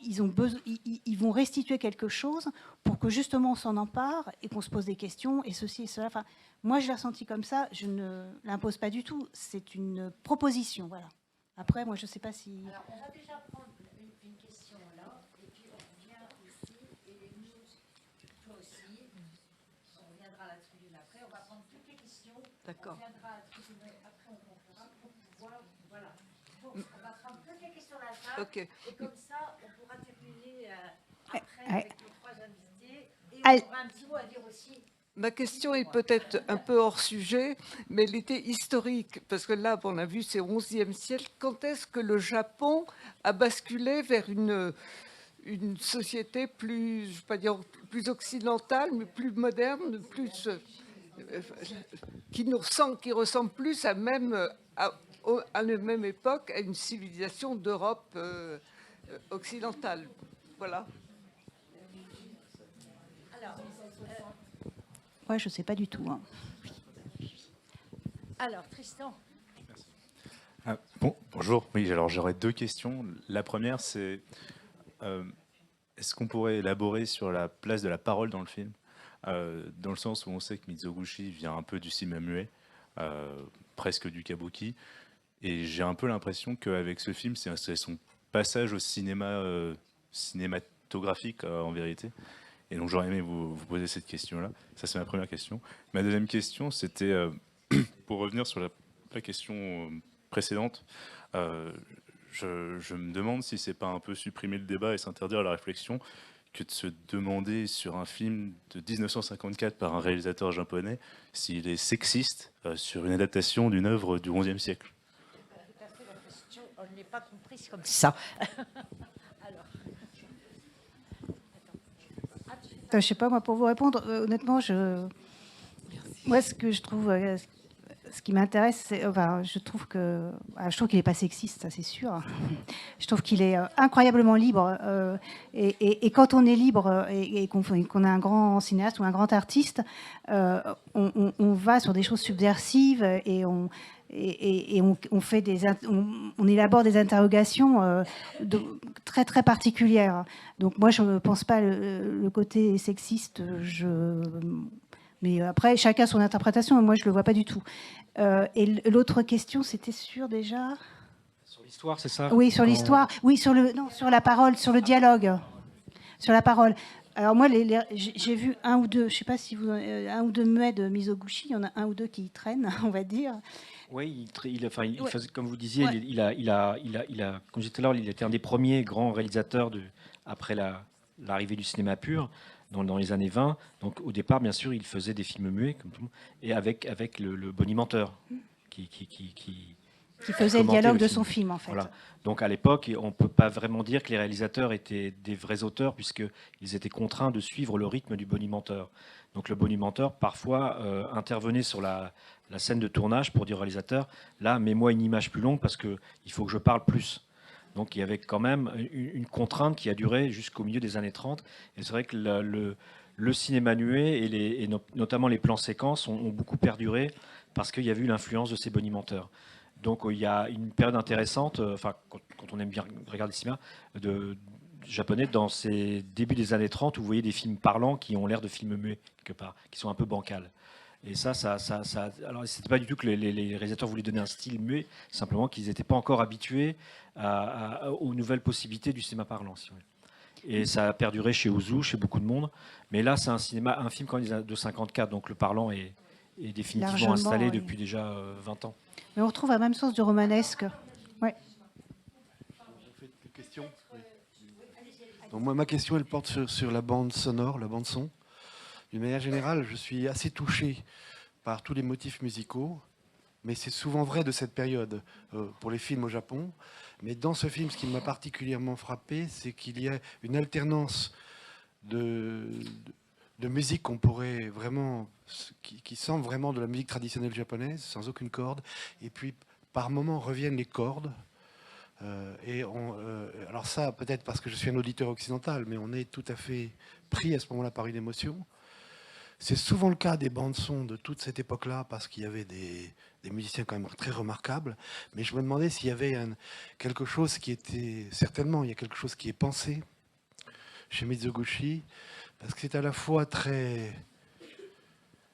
Ils vont restituer quelque chose pour que, justement, on s'en empare et qu'on se pose des questions, et ceci et cela. Enfin, moi, je l'ai ressenti comme ça. Je ne l'impose pas du tout. C'est une proposition, voilà. Après, moi, je ne sais pas si... Alors, on va déjà prendre une question là, et puis on revient D'accord. On va prendre toutes les questions à la table. Ok. Et comme ça, on pourra terminer après Ouais. avec nos 3 invités. Et Allez. on aura un petit mot à dire aussi. Ma question est peut-être un peu hors sujet, mais elle était historique, parce que là, on a vu, c'est au XIe siècle. Quand est-ce que le Japon a basculé vers une société plus, je vais pas dire plus occidentale, mais plus moderne, plus qui ressemble plus à à la même époque à une civilisation d'Europe occidentale. Voilà. Ouais, je sais pas du tout. Hein. Alors, Tristan. Bonjour, oui, alors j'aurais 2 questions. La première, c'est est-ce qu'on pourrait élaborer sur la place de la parole dans le film, dans le sens où on sait que Mizoguchi vient un peu du cinéma muet, presque du kabuki, et j'ai un peu l'impression qu'avec ce film, c'est son passage au cinéma cinématographique en vérité. Et donc j'aurais aimé vous poser cette question-là. Ça, c'est ma première question. Ma deuxième question, c'était pour revenir sur la question précédente. Je me demande si c'est pas un peu supprimer le débat et s'interdire la réflexion que de se demander sur un film de 1954 par un réalisateur japonais s'il est sexiste sur une adaptation d'une œuvre du XIe siècle. Tout à fait, la question, on ne l'est pas comprise comme ça. Alors. Je sais pas, moi, pour vous répondre, honnêtement, moi, ce que je trouve, ce qui m'intéresse, c'est, enfin, je trouve qu'il n'est pas sexiste, ça c'est sûr. Je trouve qu'il est incroyablement libre. Et quand on est libre et qu'on a un grand cinéaste ou un grand artiste, on va sur des choses subversives et on élabore des interrogations très très particulières. Donc moi je ne pense pas le côté sexiste. Mais après chacun son interprétation. Moi je le vois pas du tout. Et l'autre question c'était déjà. Sur l'histoire, c'est ça? Oui, sur l'histoire. Oui, sur la parole, sur le dialogue, sur la parole. Alors moi, j'ai vu un ou deux, je sais pas si vous, un ou deux muets de Mizoguchi. Il y en a un ou deux qui traînent, on va dire. Oui, Ouais. faisait, comme vous disiez, Ouais. comme je disais tout à l'heure, il était un des premiers grands réalisateurs après l'arrivée du cinéma pur dans les années 20. Donc au départ, bien sûr, il faisait des films muets, comme tout le monde, et avec le bonimenteur qui faisait le commentait dialogue de film. son film, en fait. Voilà. Donc à l'époque, on ne peut pas vraiment dire que les réalisateurs étaient des vrais auteurs, puisqu'ils étaient contraints de suivre le rythme du bonimenteur. Donc le bonimenteur, parfois, intervenait sur la scène de tournage pour dire au réalisateur, là, mets-moi une image plus longue parce qu'il faut que je parle plus. Donc il y avait quand même une contrainte qui a duré jusqu'au milieu des années 30. Et c'est vrai que le cinéma muet et notamment les plans séquences ont beaucoup perduré parce qu'il y a eu l'influence de ces bonimenteurs. Donc il y a une période intéressante, quand on aime bien regarder le cinéma japonais, dans ces débuts des années 30, où vous voyez des films parlants qui ont l'air de films muets, quelque part, qui sont un peu bancals. Et alors c'était pas du tout que les réalisateurs voulaient donner un style muet, simplement qu'ils n'étaient pas encore habitués aux nouvelles possibilités du cinéma parlant, si vous voulez. Et ça a perduré chez Ozu, chez beaucoup de monde. Mais là, c'est un film quand même de 54, donc le parlant est définitivement Largement, installé oui. depuis déjà 20 ans. Mais on retrouve la même sens du romanesque. Ouais. Donc moi, ma question, elle porte sur la bande sonore, la bande son. D'une manière générale, je suis assez touché par tous les motifs musicaux, mais c'est souvent vrai de cette période pour les films au Japon. Mais dans ce film, ce qui m'a particulièrement frappé, c'est qu'il y a une alternance de musique qu'on pourrait vraiment, qui semble vraiment de la musique traditionnelle japonaise, sans aucune corde. Et puis, par moments, reviennent les cordes. Alors ça, peut-être parce que je suis un auditeur occidental, mais on est tout à fait pris à ce moment-là par une émotion. C'est souvent le cas des bandes-sons de toute cette époque-là, parce qu'il y avait des musiciens quand même très remarquables. Mais je me demandais s'il y avait quelque chose qui était... Certainement, il y a quelque chose qui est pensé chez Mizoguchi, parce que c'est à la fois très...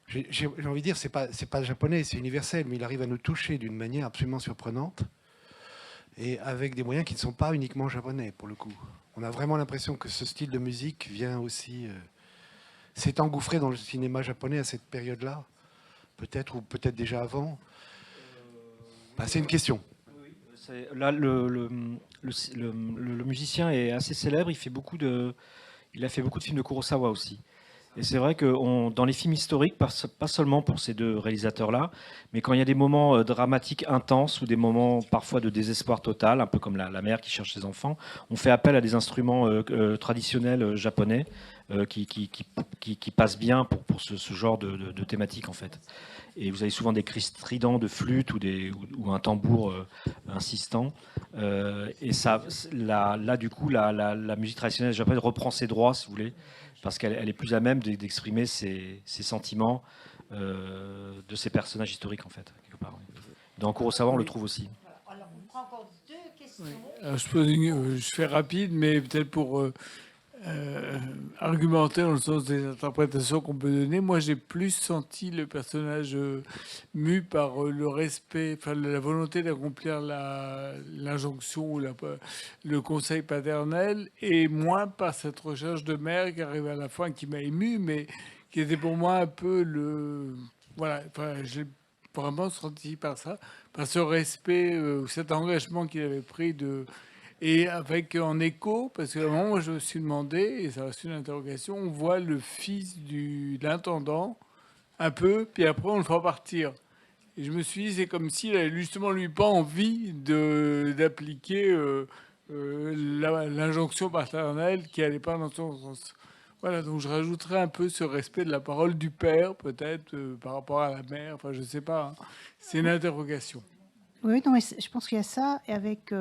J'ai envie de dire, c'est pas japonais, c'est universel, mais il arrive à nous toucher d'une manière absolument surprenante, et avec des moyens qui ne sont pas uniquement japonais, pour le coup. On a vraiment l'impression que ce style de musique vient aussi... s'est engouffré dans le cinéma japonais à cette période-là, peut-être, ou peut-être déjà avant. Bah, c'est une question. Là, le musicien est assez célèbre. Il a fait beaucoup de films de Kurosawa aussi. Et c'est vrai que dans les films historiques, pas seulement pour ces deux réalisateurs-là, mais quand il y a des moments dramatiques intenses ou des moments parfois de désespoir total, un peu comme la mère qui cherche ses enfants, on fait appel à des instruments traditionnels japonais qui passent bien pour ce genre de thématique en fait. Et vous avez souvent des cris stridents de flûte ou un tambour insistant. Et ça, là, du coup, la musique traditionnelle japonaise reprend ses droits, si vous voulez, parce qu'elle est plus à même d'exprimer ses sentiments de ces personnages historiques, en fait, quelque part. Oui. Dans Kurosawa, on le trouve aussi. Alors, on prend encore 2 questions. Alors, je fais rapide, mais peut-être pour argumenter dans le sens des interprétations qu'on peut donner. Moi, j'ai plus senti le personnage mu par le respect, enfin la volonté d'accomplir l'injonction ou le conseil paternel, et moins par cette recherche de mère qui arrive à la fin, qui m'a ému, mais qui était pour moi un peu le... Voilà, enfin, j'ai vraiment senti par ça, par ce respect, cet engagement qu'il avait pris de... Et avec en écho, parce qu'à un moment, je me suis demandé, et ça reste une interrogation, on voit le fils de l'intendant, un peu, puis après on le fera partir. Et je me suis dit, c'est comme s'il avait justement, lui, pas envie d'appliquer l'injonction paternelle qui n'allait pas dans son sens. Voilà, donc je rajouterais un peu ce respect de la parole du père, peut-être, par rapport à la mère, enfin, je ne sais pas, hein. C'est une interrogation. Oui, non, mais je pense qu'il y a ça, et avec...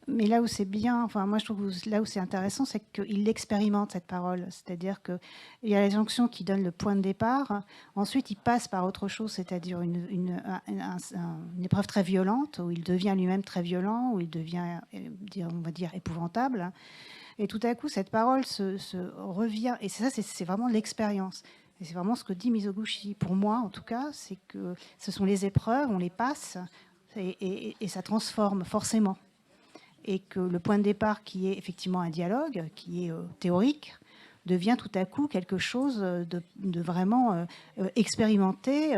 mais là où c'est bien, enfin moi je trouve que là où c'est intéressant, c'est qu'il expérimente cette parole. C'est-à-dire qu'il y a la jonction qui donne le point de départ. Ensuite, il passe par autre chose, c'est-à-dire une épreuve très violente, où il devient lui-même très violent, où il devient, on va dire, épouvantable. Et tout à coup, cette parole se revient. Et c'est vraiment l'expérience. Et c'est vraiment ce que dit Mizoguchi. Pour moi, en tout cas, c'est que ce sont les épreuves, on les passe, et ça transforme forcément. Et que le point de départ, qui est effectivement un dialogue, qui est théorique, devient tout à coup quelque chose de vraiment expérimenté,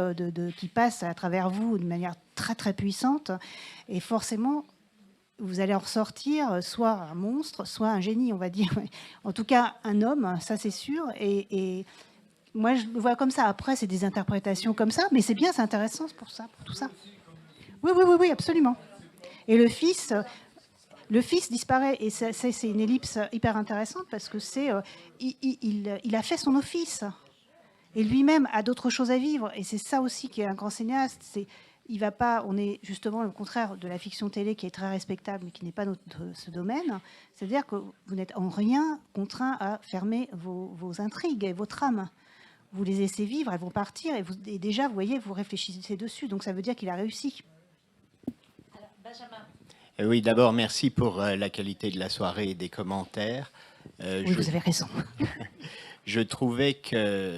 qui passe à travers vous de manière très très puissante. Et forcément, vous allez en ressortir soit un monstre, soit un génie, on va dire. En tout cas, un homme, ça c'est sûr. Et moi, je le vois comme ça. Après, c'est des interprétations comme ça, mais c'est bien, c'est intéressant pour ça, pour tout ça. Oui, absolument. Et le fils disparaît, et c'est une ellipse hyper intéressante parce que il a fait son office et lui-même a d'autres choses à vivre, et c'est ça aussi qui est un grand cinéaste. On est justement le contraire de la fiction télé qui est très respectable mais qui n'est pas ce domaine. C'est-à-dire que vous n'êtes en rien contraint à fermer vos intrigues et vos trames. Vous les laissez vivre, elles vont partir, et déjà, vous voyez, vous réfléchissez dessus, donc ça veut dire qu'il a réussi. Alors, Benjamin. Oui, d'abord, merci pour la qualité de la soirée et des commentaires. Oui, vous avez raison. Je trouvais que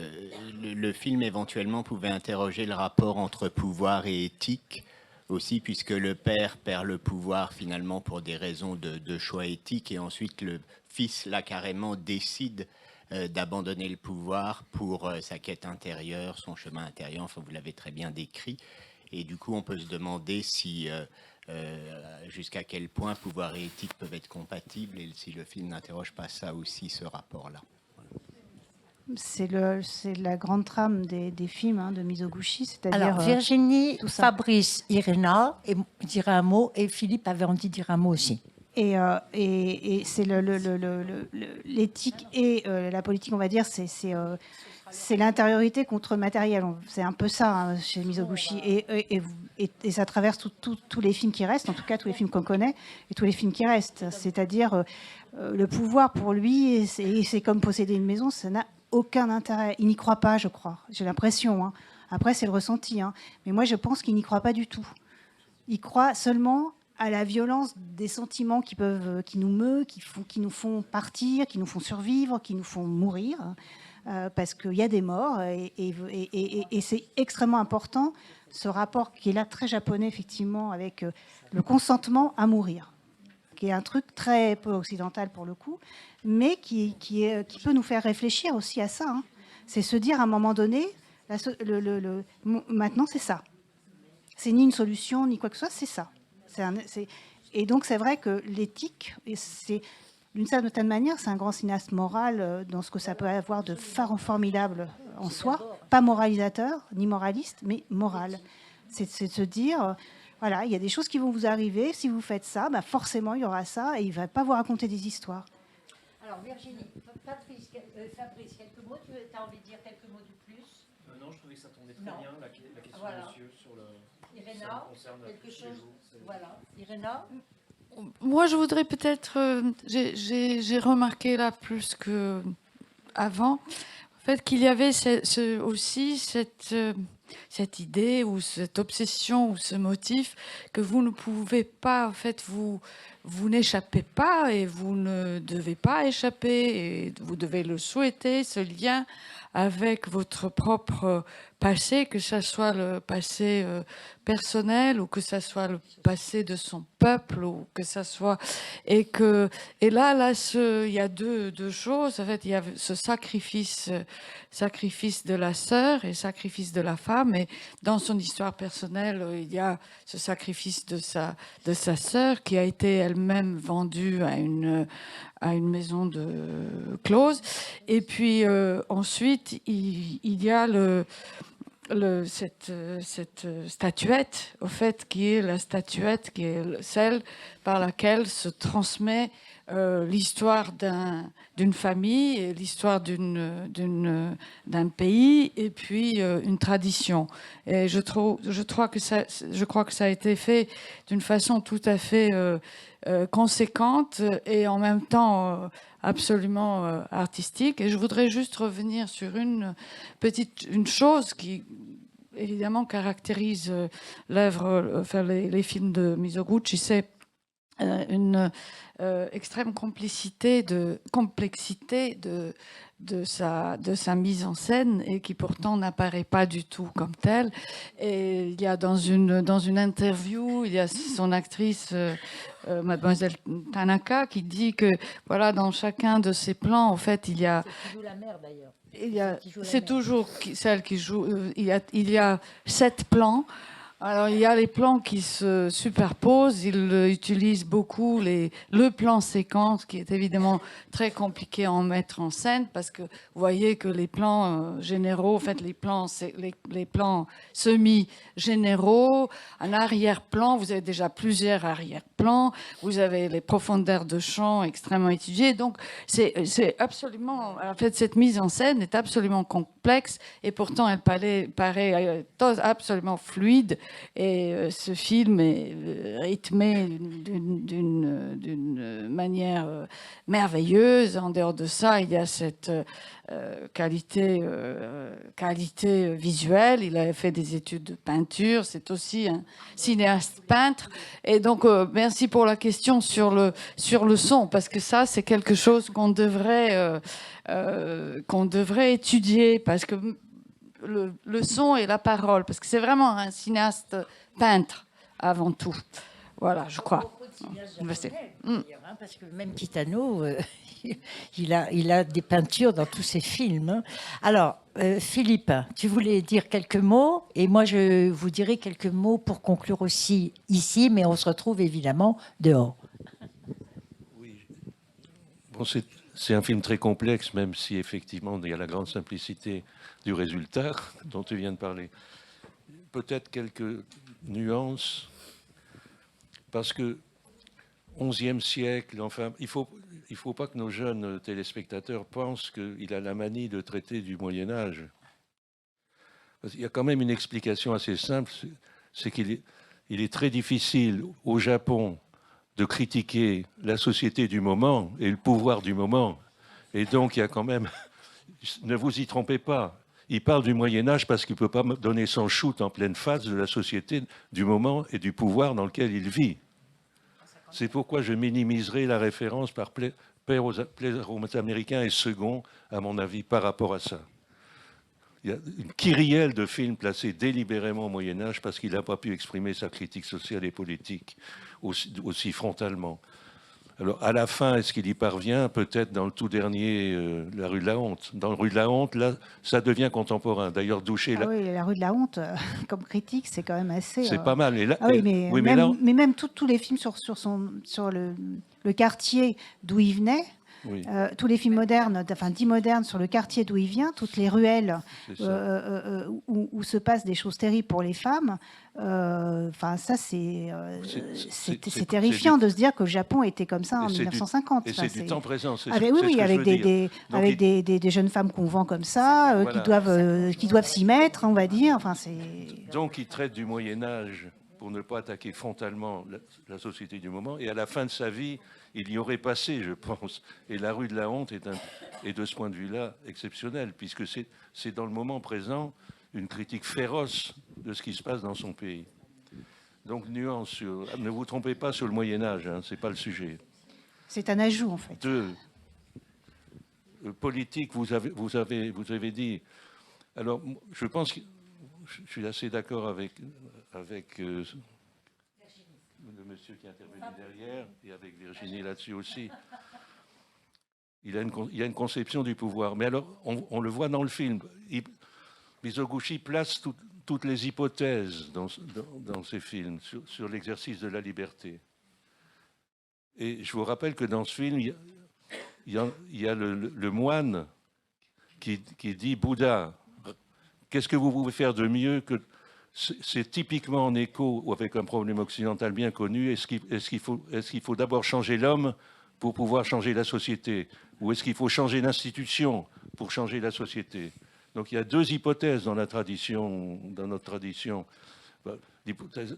le film éventuellement pouvait interroger le rapport entre pouvoir et éthique aussi, puisque le père perd le pouvoir finalement pour des raisons de choix éthiques, et ensuite le fils, là, carrément décide d'abandonner le pouvoir pour sa quête intérieure, son chemin intérieur, enfin vous l'avez très bien décrit. Et du coup, on peut se demander si... jusqu'à quel point pouvoir et éthique peuvent être compatibles, et si le film n'interroge pas ça aussi, ce rapport-là. C'est la grande trame des films de Mizoguchi, c'est-à-dire... Alors, Virginie, Fabrice, Irina, et je dirais un mot, et Philippe avait envie de dire un mot aussi. Et c'est l'éthique et la politique, on va dire, c'est l'intériorité contre le matériel. C'est un peu ça chez Mizoguchi. Et ça traverse tous les films qui restent, en tout cas tous les films qu'on connaît, et tous les films qui restent. C'est-à-dire, le pouvoir pour lui, c'est comme posséder une maison, ça n'a aucun intérêt. Il n'y croit pas, je crois. J'ai l'impression. Après, c'est le ressenti. Mais moi, je pense qu'il n'y croit pas du tout. Il croit seulement à la violence des sentiments qui nous meuent, qui nous font partir, qui nous font survivre, qui nous font mourir. Parce qu'il y a des morts, et c'est extrêmement important, ce rapport qui est là très japonais, effectivement, avec le consentement à mourir, qui est un truc très peu occidental pour le coup, mais qui peut nous faire réfléchir aussi à ça. C'est se dire à un moment donné, Maintenant, c'est ça. C'est ni une solution, ni quoi que ce soit, c'est ça. Et donc, c'est vrai que l'éthique, c'est d'une certaine manière, c'est un grand cinéaste moral dans ce que ça peut avoir de formidable en soi. Pas moralisateur, ni moraliste, mais moral. C'est de se dire, voilà, il y a des choses qui vont vous arriver. Si vous faites ça, bah forcément, il y aura ça et il ne va pas vous raconter des histoires. Alors, Virginie, Fabrice, quelques mots. Tu as envie de dire quelques mots de plus? Non, je trouvais que ça tournait très bien, la question voilà. de monsieur sur le... Irena, quelque chose. Voilà. Irena. Moi, je voudrais peut-être... j'ai remarqué là plus qu'avant, en fait, qu'il y avait aussi cette idée ou cette obsession ou ce motif que vous ne pouvez pas, en fait, vous n'échappez pas et vous ne devez pas échapper et vous devez le souhaiter, ce lien avec votre propre passé, que ce soit le passé personnel ou que ce soit le passé de son peuple ou que ça soit et là il y a deux choses en fait. Il y a ce sacrifice de la sœur et sacrifice de la femme, et dans son histoire personnelle il y a ce sacrifice de sa sœur qui a été elle-même vendue à une maison de close, et puis ensuite il y a cette statuette, au fait, qui est la statuette, qui est celle par laquelle se transmet l'histoire d'une famille, et l'histoire d'un pays, et puis une tradition. Et je crois que ça a été fait d'une façon tout à fait conséquente et en même temps absolument artistique. Et je voudrais juste revenir sur une chose qui évidemment caractérise l'œuvre, enfin les films de Mizoguchi, c'est une extrême complexité de sa mise en scène, et qui pourtant n'apparaît pas du tout comme telle. Et il y a dans une interview, il y a son actrice mademoiselle Tanaka qui dit que voilà, dans chacun de ces plans, en fait, il y a... C'est qui joue la mère d'ailleurs. C'est toujours celle qui joue. Il y a 7 plans. Alors, il y a les plans qui se superposent. Il utilise beaucoup le plan séquence, qui est évidemment très compliqué à en mettre en scène, parce que vous voyez que les plans généraux, en fait, les plans semi-généraux, en arrière-plan, vous avez déjà plusieurs arrière-plans, vous avez les profondeurs de champ extrêmement étudiées. Donc, c'est absolument... En fait, cette mise en scène est absolument complexe, et pourtant, elle paraît absolument fluide. Et ce film est rythmé d'une manière merveilleuse. En dehors de ça, il y a cette qualité visuelle. Il a fait des études de peinture. C'est aussi un cinéaste peintre. Et donc, merci pour la question sur le son, parce que ça, c'est quelque chose qu'on devrait étudier, parce que le son et la parole, parce que c'est vraiment un cinéaste peintre avant tout. Voilà, je crois. Parce que même Kitano, il a des peintures dans tous ses films. Alors, Philippe, tu voulais dire quelques mots, et moi je vous dirai quelques mots pour conclure aussi ici, mais on se retrouve évidemment dehors. Oui. Bon, c'est un film très complexe, même si effectivement il y a la grande simplicité du résultat dont tu viens de parler. Peut-être quelques nuances, parce que 11e siècle, enfin, il faut pas que nos jeunes téléspectateurs pensent qu'il a la manie de traiter du Moyen-Âge. Il y a quand même une explication assez simple, c'est qu'il est très difficile au Japon de critiquer la société du moment et le pouvoir du moment. Et donc, il y a quand même... Ne vous y trompez pas. Il parle du Moyen-Âge parce qu'il ne peut pas donner son shoot en pleine face de la société du moment et du pouvoir dans lequel il vit. C'est pourquoi je minimiserai la référence par Plaire aux Américains et Second, à mon avis, par rapport à ça. Il y a une kyrielle de films placés délibérément au Moyen-Âge parce qu'il n'a pas pu exprimer sa critique sociale et politique aussi frontalement. Alors, à la fin, est-ce qu'il y parvient? Peut-être dans le tout dernier, La rue de la honte. Dans La rue de la honte, là, ça devient contemporain. D'ailleurs, Doucher... Ah oui, La rue de la honte, comme critique, c'est quand même assez... C'est pas mal. Et là, ah oui, mais, oui, même, mais là, mais même tous les films sur le quartier d'où il venait, oui. Tous les films modernes, enfin dits modernes, sur le quartier d'où il vient, toutes les ruelles où se passent des choses terribles pour les femmes, enfin ça c'est terrifiant de se dire que le Japon était comme ça en 1950. Et c'est du temps présent. Oui, avec des jeunes femmes qu'on vend comme ça, voilà. qui doivent s'y mettre, on va dire. Enfin, donc il traite du Moyen-Âge pour ne pas attaquer frontalement la société du moment, et à la fin de sa vie, il y aurait passé, je pense. Et La rue de la honte est de ce point de vue-là exceptionnel, puisque c'est dans le moment présent une critique féroce de ce qui se passe dans son pays. Donc nuance sur... Ne vous trompez pas sur le Moyen-Âge, hein, ce n'est pas le sujet. C'est un ajout, en fait. Politique, vous avez dit... Alors, je pense que je suis assez d'accord avec le monsieur qui est intervenu derrière, et avec Virginie là-dessus aussi. Il y a une conception du pouvoir. Mais alors, on le voit dans le film. Mizoguchi place toutes les hypothèses dans ses films sur l'exercice de la liberté. Et je vous rappelle que dans ce film, il y a le moine qui dit « Bouddha, qu'est-ce que vous pouvez faire de mieux que... » C'est typiquement en écho avec un problème occidental bien connu. Est-ce qu'il faut d'abord changer l'homme pour pouvoir changer la société? Ou est-ce qu'il faut changer l'institution pour changer la société? Donc il y a deux hypothèses dans notre tradition. L'hypothèse,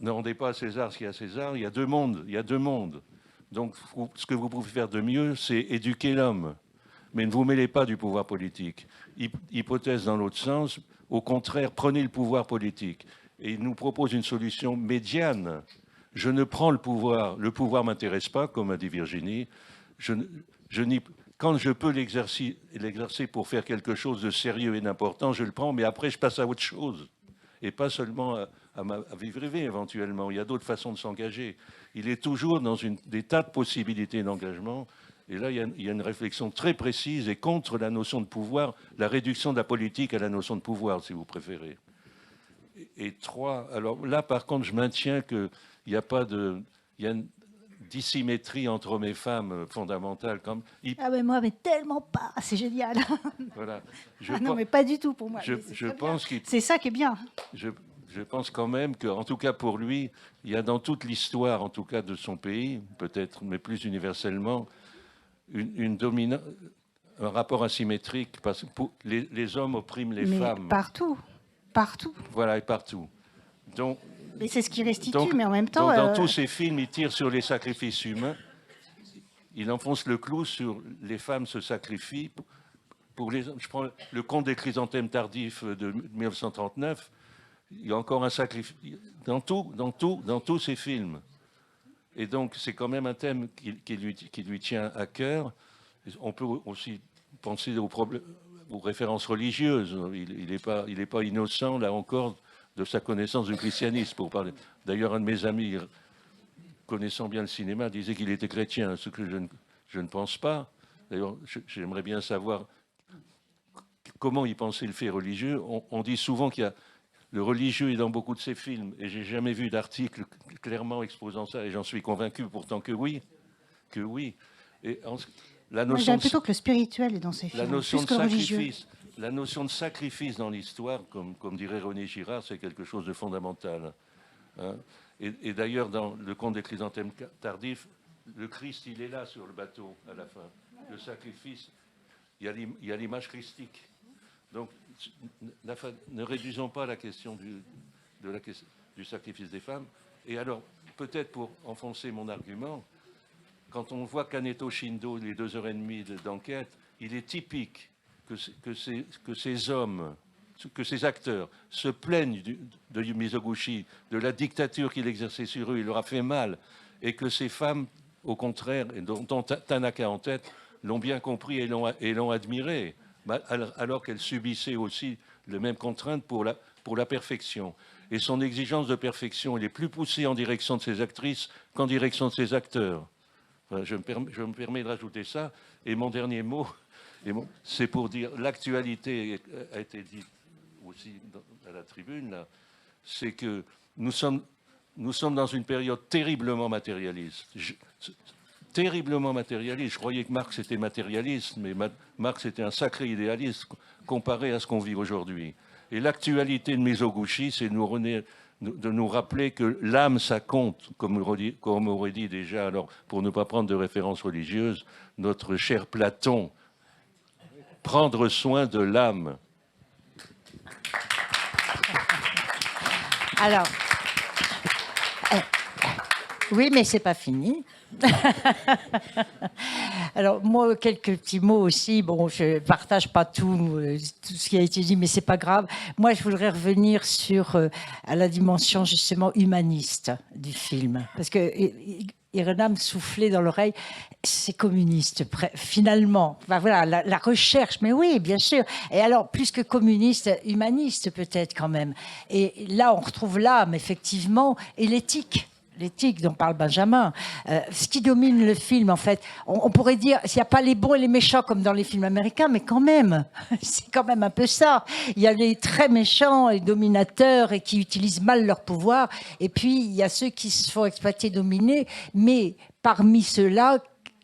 ne rendez pas à César ce qu'il y a à César, il y a deux mondes. Donc ce que vous pouvez faire de mieux, c'est éduquer l'homme. Mais ne vous mêlez pas du pouvoir politique. Hypothèse dans l'autre sens, au contraire, prenez le pouvoir politique. Et il nous propose une solution médiane. Je ne prends le pouvoir ne m'intéresse pas, comme a dit Virginie. Quand je peux l'exercer pour faire quelque chose de sérieux et d'important, je le prends, mais après je passe à autre chose. Et pas seulement à vivre rêver éventuellement. Il y a d'autres façons de s'engager. Il est toujours dans des tas de possibilités d'engagement. Et là, il y a une réflexion très précise et contre la notion de pouvoir, la réduction de la politique à la notion de pouvoir, si vous préférez. Et trois, alors là, par contre, je maintiens qu'il n'y a pas de... Il y a une dissymétrie entre hommes et femmes fondamentale. Ah mais moi, mais tellement pas, c'est génial. Voilà. Non, mais pas du tout pour moi. C'est ça qui est bien. Je pense quand même qu'en tout cas pour lui, il y a dans toute l'histoire, en tout cas de son pays, peut-être, mais plus universellement, un rapport asymétrique, parce que les hommes oppriment les femmes. Partout. Voilà, et partout. Donc, mais c'est ce qui restitue, mais en même temps... Dans tous ces films, il tire sur les sacrifices humains. Il enfonce le clou sur les femmes se sacrifient. Je prends le Conte des chrysanthèmes tardifs de 1939. Il y a encore un sacrifice dans tous ces films. Et donc, c'est quand même un thème qui lui tient à cœur. On peut aussi penser aux références religieuses. Il n'est pas innocent, là encore, de sa connaissance du christianisme, pour parler. D'ailleurs, un de mes amis, connaissant bien le cinéma, disait qu'il était chrétien, ce que je ne pense pas. D'ailleurs, j'aimerais bien savoir comment il pensait le fait religieux. On dit souvent qu'il y a le religieux est dans beaucoup de ses films, et j'ai jamais vu d'article clairement exposant ça, et j'en suis convaincu pourtant que oui. Et la notion j'aime plutôt que le spirituel est dans ses films, plus que le religieux. La notion de sacrifice dans l'histoire, comme dirait René Girard, c'est quelque chose de fondamental. Hein. Et d'ailleurs, dans le Conte des chrysanthèmes tardifs, le Christ, il est là sur le bateau à la fin. Le sacrifice, il y a l'image christique. Donc, ne réduisons pas la question du sacrifice des femmes. Et alors, peut-être pour enfoncer mon argument, quand on voit Kaneto Shindo, les 2h30 d'enquête, il est typique que ces hommes, que ces acteurs se plaignent de Mizoguchi, de la dictature qu'il exerçait sur eux, il leur a fait mal, et que ces femmes, au contraire, et dont Tanaka en tête, l'ont bien compris et l'ont admiré, alors qu'elles subissaient aussi les mêmes contraintes pour la perfection. Et son exigence de perfection, elle est plus poussée en direction de ses actrices qu'en direction de ses acteurs. Voilà, je me permets de rajouter ça. Et mon dernier mot, c'est pour dire, l'actualité a été dite aussi à la tribune, là, c'est que nous sommes dans une période terriblement matérialiste. Terriblement matérialiste. Je croyais que Marx était matérialiste, mais Marx était un sacré idéaliste comparé à ce qu'on vit aujourd'hui. Et l'actualité de Mizoguchi, c'est de nous rappeler que l'âme, ça compte, comme aurait dit déjà, alors pour ne pas prendre de référence religieuse, notre cher Platon, prendre soin de l'âme. Alors, oui, mais c'est pas fini. Alors moi, quelques petits mots aussi. Bon, je partage pas tout ce qui a été dit, mais c'est pas grave. Moi, je voudrais revenir sur à la dimension justement humaniste du film, parce que Irena me soufflait dans l'oreille, c'est communiste, finalement. Enfin, voilà, la recherche, mais oui, bien sûr. Et alors, plus que communiste, humaniste peut-être quand même. Et là, on retrouve l'âme, effectivement, et l'éthique. L'éthique dont parle Benjamin, ce qui domine le film, en fait, on pourrait dire, s'il n'y a pas les bons et les méchants comme dans les films américains, mais quand même, c'est quand même un peu ça. Il y a les très méchants et dominateurs et qui utilisent mal leur pouvoir, et puis il y a ceux qui se font exploiter, dominer, mais parmi ceux-là,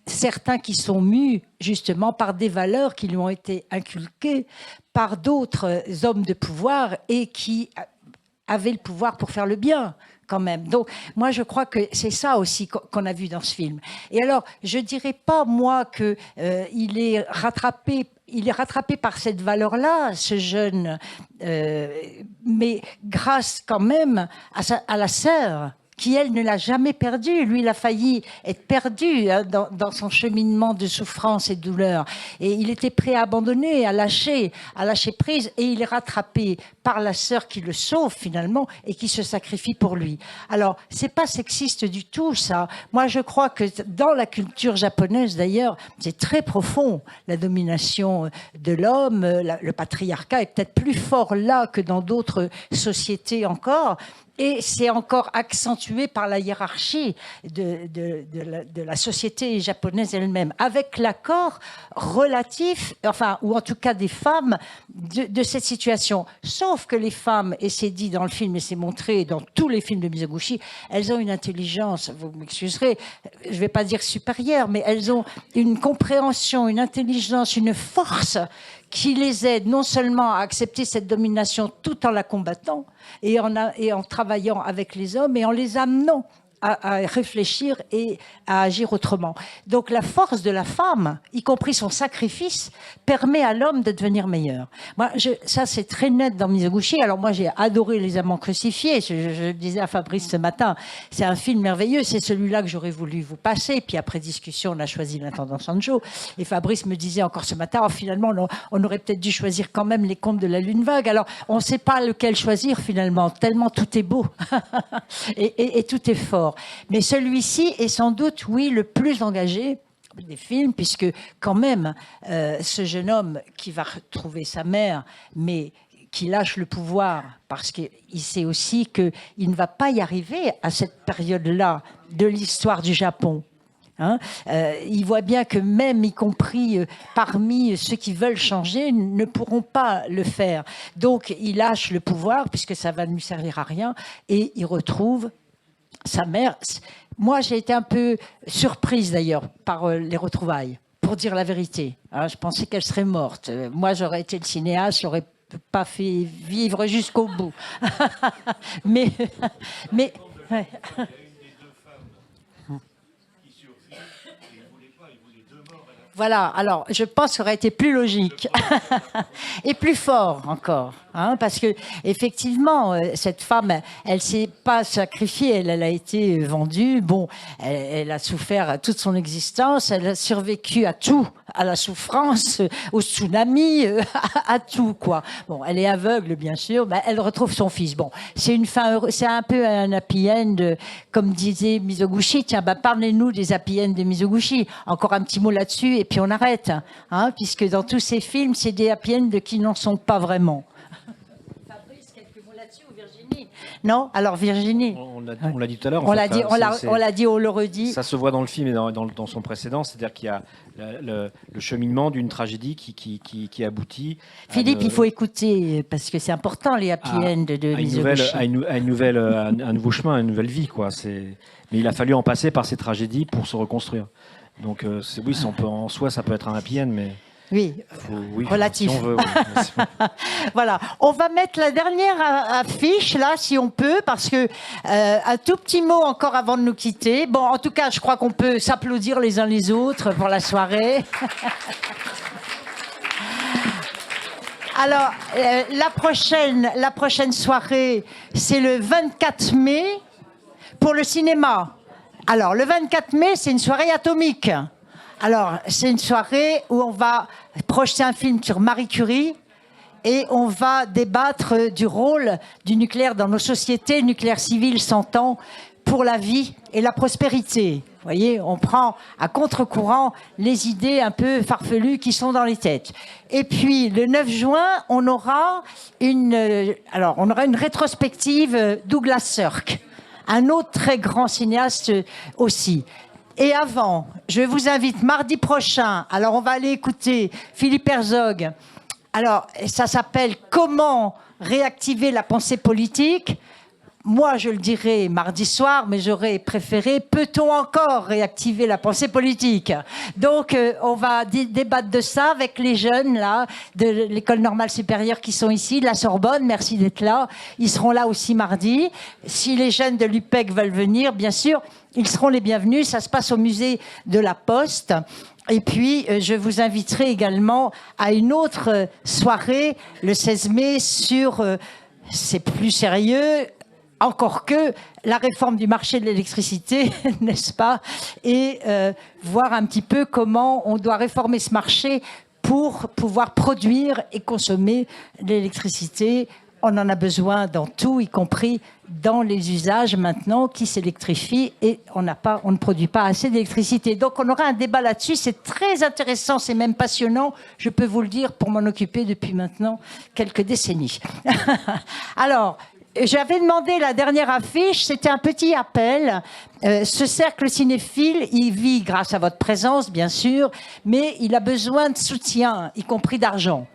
certains qui sont mus justement par des valeurs qui lui ont été inculquées par d'autres hommes de pouvoir et qui avaient le pouvoir pour faire le bien. Quand même. Donc, moi, je crois que c'est ça aussi qu'on a vu dans ce film. Et alors, je dirais pas, moi, que il est rattrapé par cette valeur-là, ce jeune, mais grâce quand même à la sœur, qui, elle, ne l'a jamais perdu. Lui, il a failli être perdu hein, dans son cheminement de souffrance et de douleur. Et il était prêt à abandonner, à lâcher prise. Et il est rattrapé par la sœur qui le sauve, finalement, et qui se sacrifie pour lui. Alors, c'est pas sexiste du tout, ça. Moi, je crois que dans la culture japonaise, d'ailleurs, c'est très profond. La domination de l'homme, le patriarcat est peut-être plus fort là que dans d'autres sociétés encore. Et c'est encore accentué par la hiérarchie de la société japonaise elle-même, avec l'accord relatif, enfin, ou en tout cas des femmes, de cette situation. Sauf que les femmes, et c'est dit dans le film, et c'est montré dans tous les films de Mizoguchi, elles ont une intelligence, vous m'excuserez, je ne vais pas dire supérieure, mais elles ont une compréhension, une intelligence, une force qui les aide non seulement à accepter cette domination tout en la combattant et en travaillant avec les hommes et en les amenant à réfléchir et à agir autrement. Donc la force de la femme, y compris son sacrifice, permet à l'homme de devenir meilleur. Moi, ça c'est très net dans Mizoguchi. Alors moi j'ai adoré Les Amants crucifiés, je le disais à Fabrice ce matin, c'est un film merveilleux, c'est celui-là que j'aurais voulu vous passer, puis après discussion on a choisi L'Intendant Sanjo, et Fabrice me disait encore ce matin, oh, finalement on aurait peut-être dû choisir quand même Les Contes de la Lune Vague. Alors on ne sait pas lequel choisir finalement, tellement tout est beau et tout est fort. Mais celui-ci est sans doute, oui, le plus engagé des films, puisque quand même, ce jeune homme qui va retrouver sa mère, mais qui lâche le pouvoir, parce qu'il sait aussi qu'il ne va pas y arriver à cette période-là de l'histoire du Japon. Hein, il voit bien que même, y compris parmi ceux qui veulent changer, ne pourront pas le faire. Donc, il lâche le pouvoir, puisque ça va ne lui servir à rien, et il retrouve sa mère. Moi, j'ai été un peu surprise d'ailleurs par les retrouvailles, pour dire la vérité. Hein, je pensais qu'elle serait morte. Moi, j'aurais été le cinéaste, j'aurais pas fait vivre jusqu'au bout. mais ouais. Voilà, alors je pense que ça aurait été plus logique et plus fort encore, hein, parce que effectivement, cette femme, elle s'est pas sacrifiée, elle a été vendue. Bon, elle a souffert toute son existence, elle a survécu à tout, à la souffrance, au tsunami, à tout quoi. Bon, elle est aveugle bien sûr, mais elle retrouve son fils. Bon, c'est une fin heureuse, c'est un peu un happy end, comme disait Mizoguchi. Tiens, parlez-nous des happy end de Mizoguchi. Encore un petit mot là-dessus. Et puis on arrête, hein, puisque dans tous ces films, c'est des happy ends qui n'en sont pas vraiment. Fabrice, quelques mots là-dessus, ou Virginie? Non? Alors Virginie. On l'a dit tout à l'heure. On l'a dit, on l'a dit, on le redit. Ça se voit dans le film et dans son précédent, c'est-à-dire qu'il y a le cheminement d'une tragédie qui aboutit. Philippe, il faut écouter parce que c'est important les happy end de Mizoguchi. À un nouveau chemin, à une nouvelle vie, quoi. Mais il a fallu en passer par ces tragédies pour se reconstruire. Donc oui, en soi, ça peut être un happy end, mais. Oui, relatif. Si on veut, oui. Voilà, on va mettre la dernière affiche là, si on peut, parce que un tout petit mot encore avant de nous quitter. Bon, en tout cas, je crois qu'on peut s'applaudir les uns les autres pour la soirée. Alors, la prochaine soirée, c'est le 24 mai pour le cinéma. Alors, le 24 mai, c'est une soirée atomique. Alors, c'est une soirée où on va projeter un film sur Marie Curie et on va débattre du rôle du nucléaire dans nos sociétés, nucléaire civil 100 ans, pour la vie et la prospérité. Vous voyez, on prend à contre-courant les idées un peu farfelues qui sont dans les têtes. Et puis, le 9 juin, on aura une rétrospective Douglas Sirk, un autre très grand cinéaste aussi. Et avant, je vous invite mardi prochain, alors on va aller écouter Philippe Herzog. Alors, ça s'appelle « Comment réactiver la pensée politique ?» Moi, je le dirais mardi soir, mais j'aurais préféré « Peut-on encore réactiver la pensée politique ?» Donc, on va débattre de ça avec les jeunes là, de l'École normale supérieure qui sont ici, de la Sorbonne. Merci d'être là. Ils seront là aussi mardi. Si les jeunes de l'UPEC veulent venir, bien sûr, ils seront les bienvenus. Ça se passe au musée de la Poste. Et puis, je vous inviterai également à une autre soirée, le 16 mai, sur, c'est plus sérieux, encore que la réforme du marché de l'électricité, n'est-ce pas? Et voir un petit peu comment on doit réformer ce marché pour pouvoir produire et consommer l'électricité. On en a besoin dans tout, y compris dans les usages maintenant qui s'électrifient et on ne produit pas assez d'électricité. Donc on aura un débat là-dessus, c'est très intéressant, c'est même passionnant, je peux vous le dire, pour m'en occuper depuis maintenant quelques décennies. Alors, j'avais demandé la dernière affiche, c'était un petit appel. Ce cercle cinéphile, il vit grâce à votre présence, bien sûr, mais il a besoin de soutien, y compris d'argent.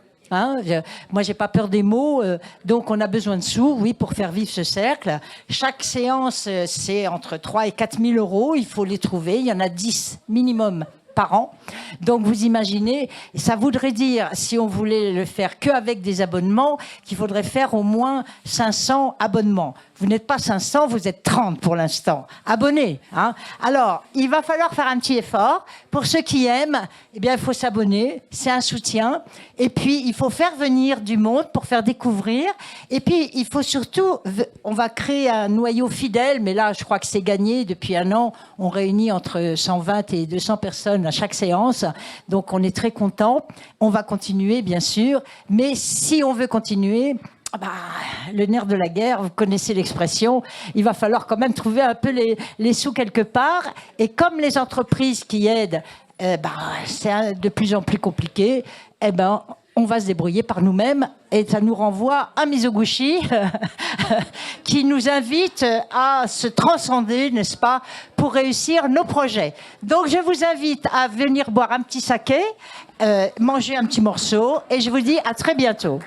Moi, j'ai pas peur des mots, donc on a besoin de sous, oui, pour faire vivre ce cercle. Chaque séance, c'est entre 3 et 4 000 euros, il faut les trouver, il y en a 10 minimum par an. Donc vous imaginez, ça voudrait dire, si on voulait le faire qu'avec des abonnements, qu'il faudrait faire au moins 500 abonnements. Vous n'êtes pas 500, vous êtes 30 pour l'instant. Abonnés. Alors, il va falloir faire un petit effort. Pour ceux qui aiment, eh bien, il faut s'abonner. C'est un soutien. Et puis, il faut faire venir du monde pour faire découvrir. Et puis, il faut surtout... On va créer un noyau fidèle, mais là, je crois que c'est gagné. Depuis un an, on réunit entre 120 et 200 personnes à chaque séance. Donc, on est très contents. On va continuer, bien sûr. Mais si on veut continuer... le nerf de la guerre, vous connaissez l'expression, il va falloir quand même trouver un peu les sous quelque part. Et comme les entreprises qui aident, c'est de plus en plus compliqué, on va se débrouiller par nous-mêmes. Et ça nous renvoie à Mizoguchi, qui nous invite à se transcender, n'est-ce pas, pour réussir nos projets. Donc je vous invite à venir boire un petit saké, manger un petit morceau, et je vous dis à très bientôt.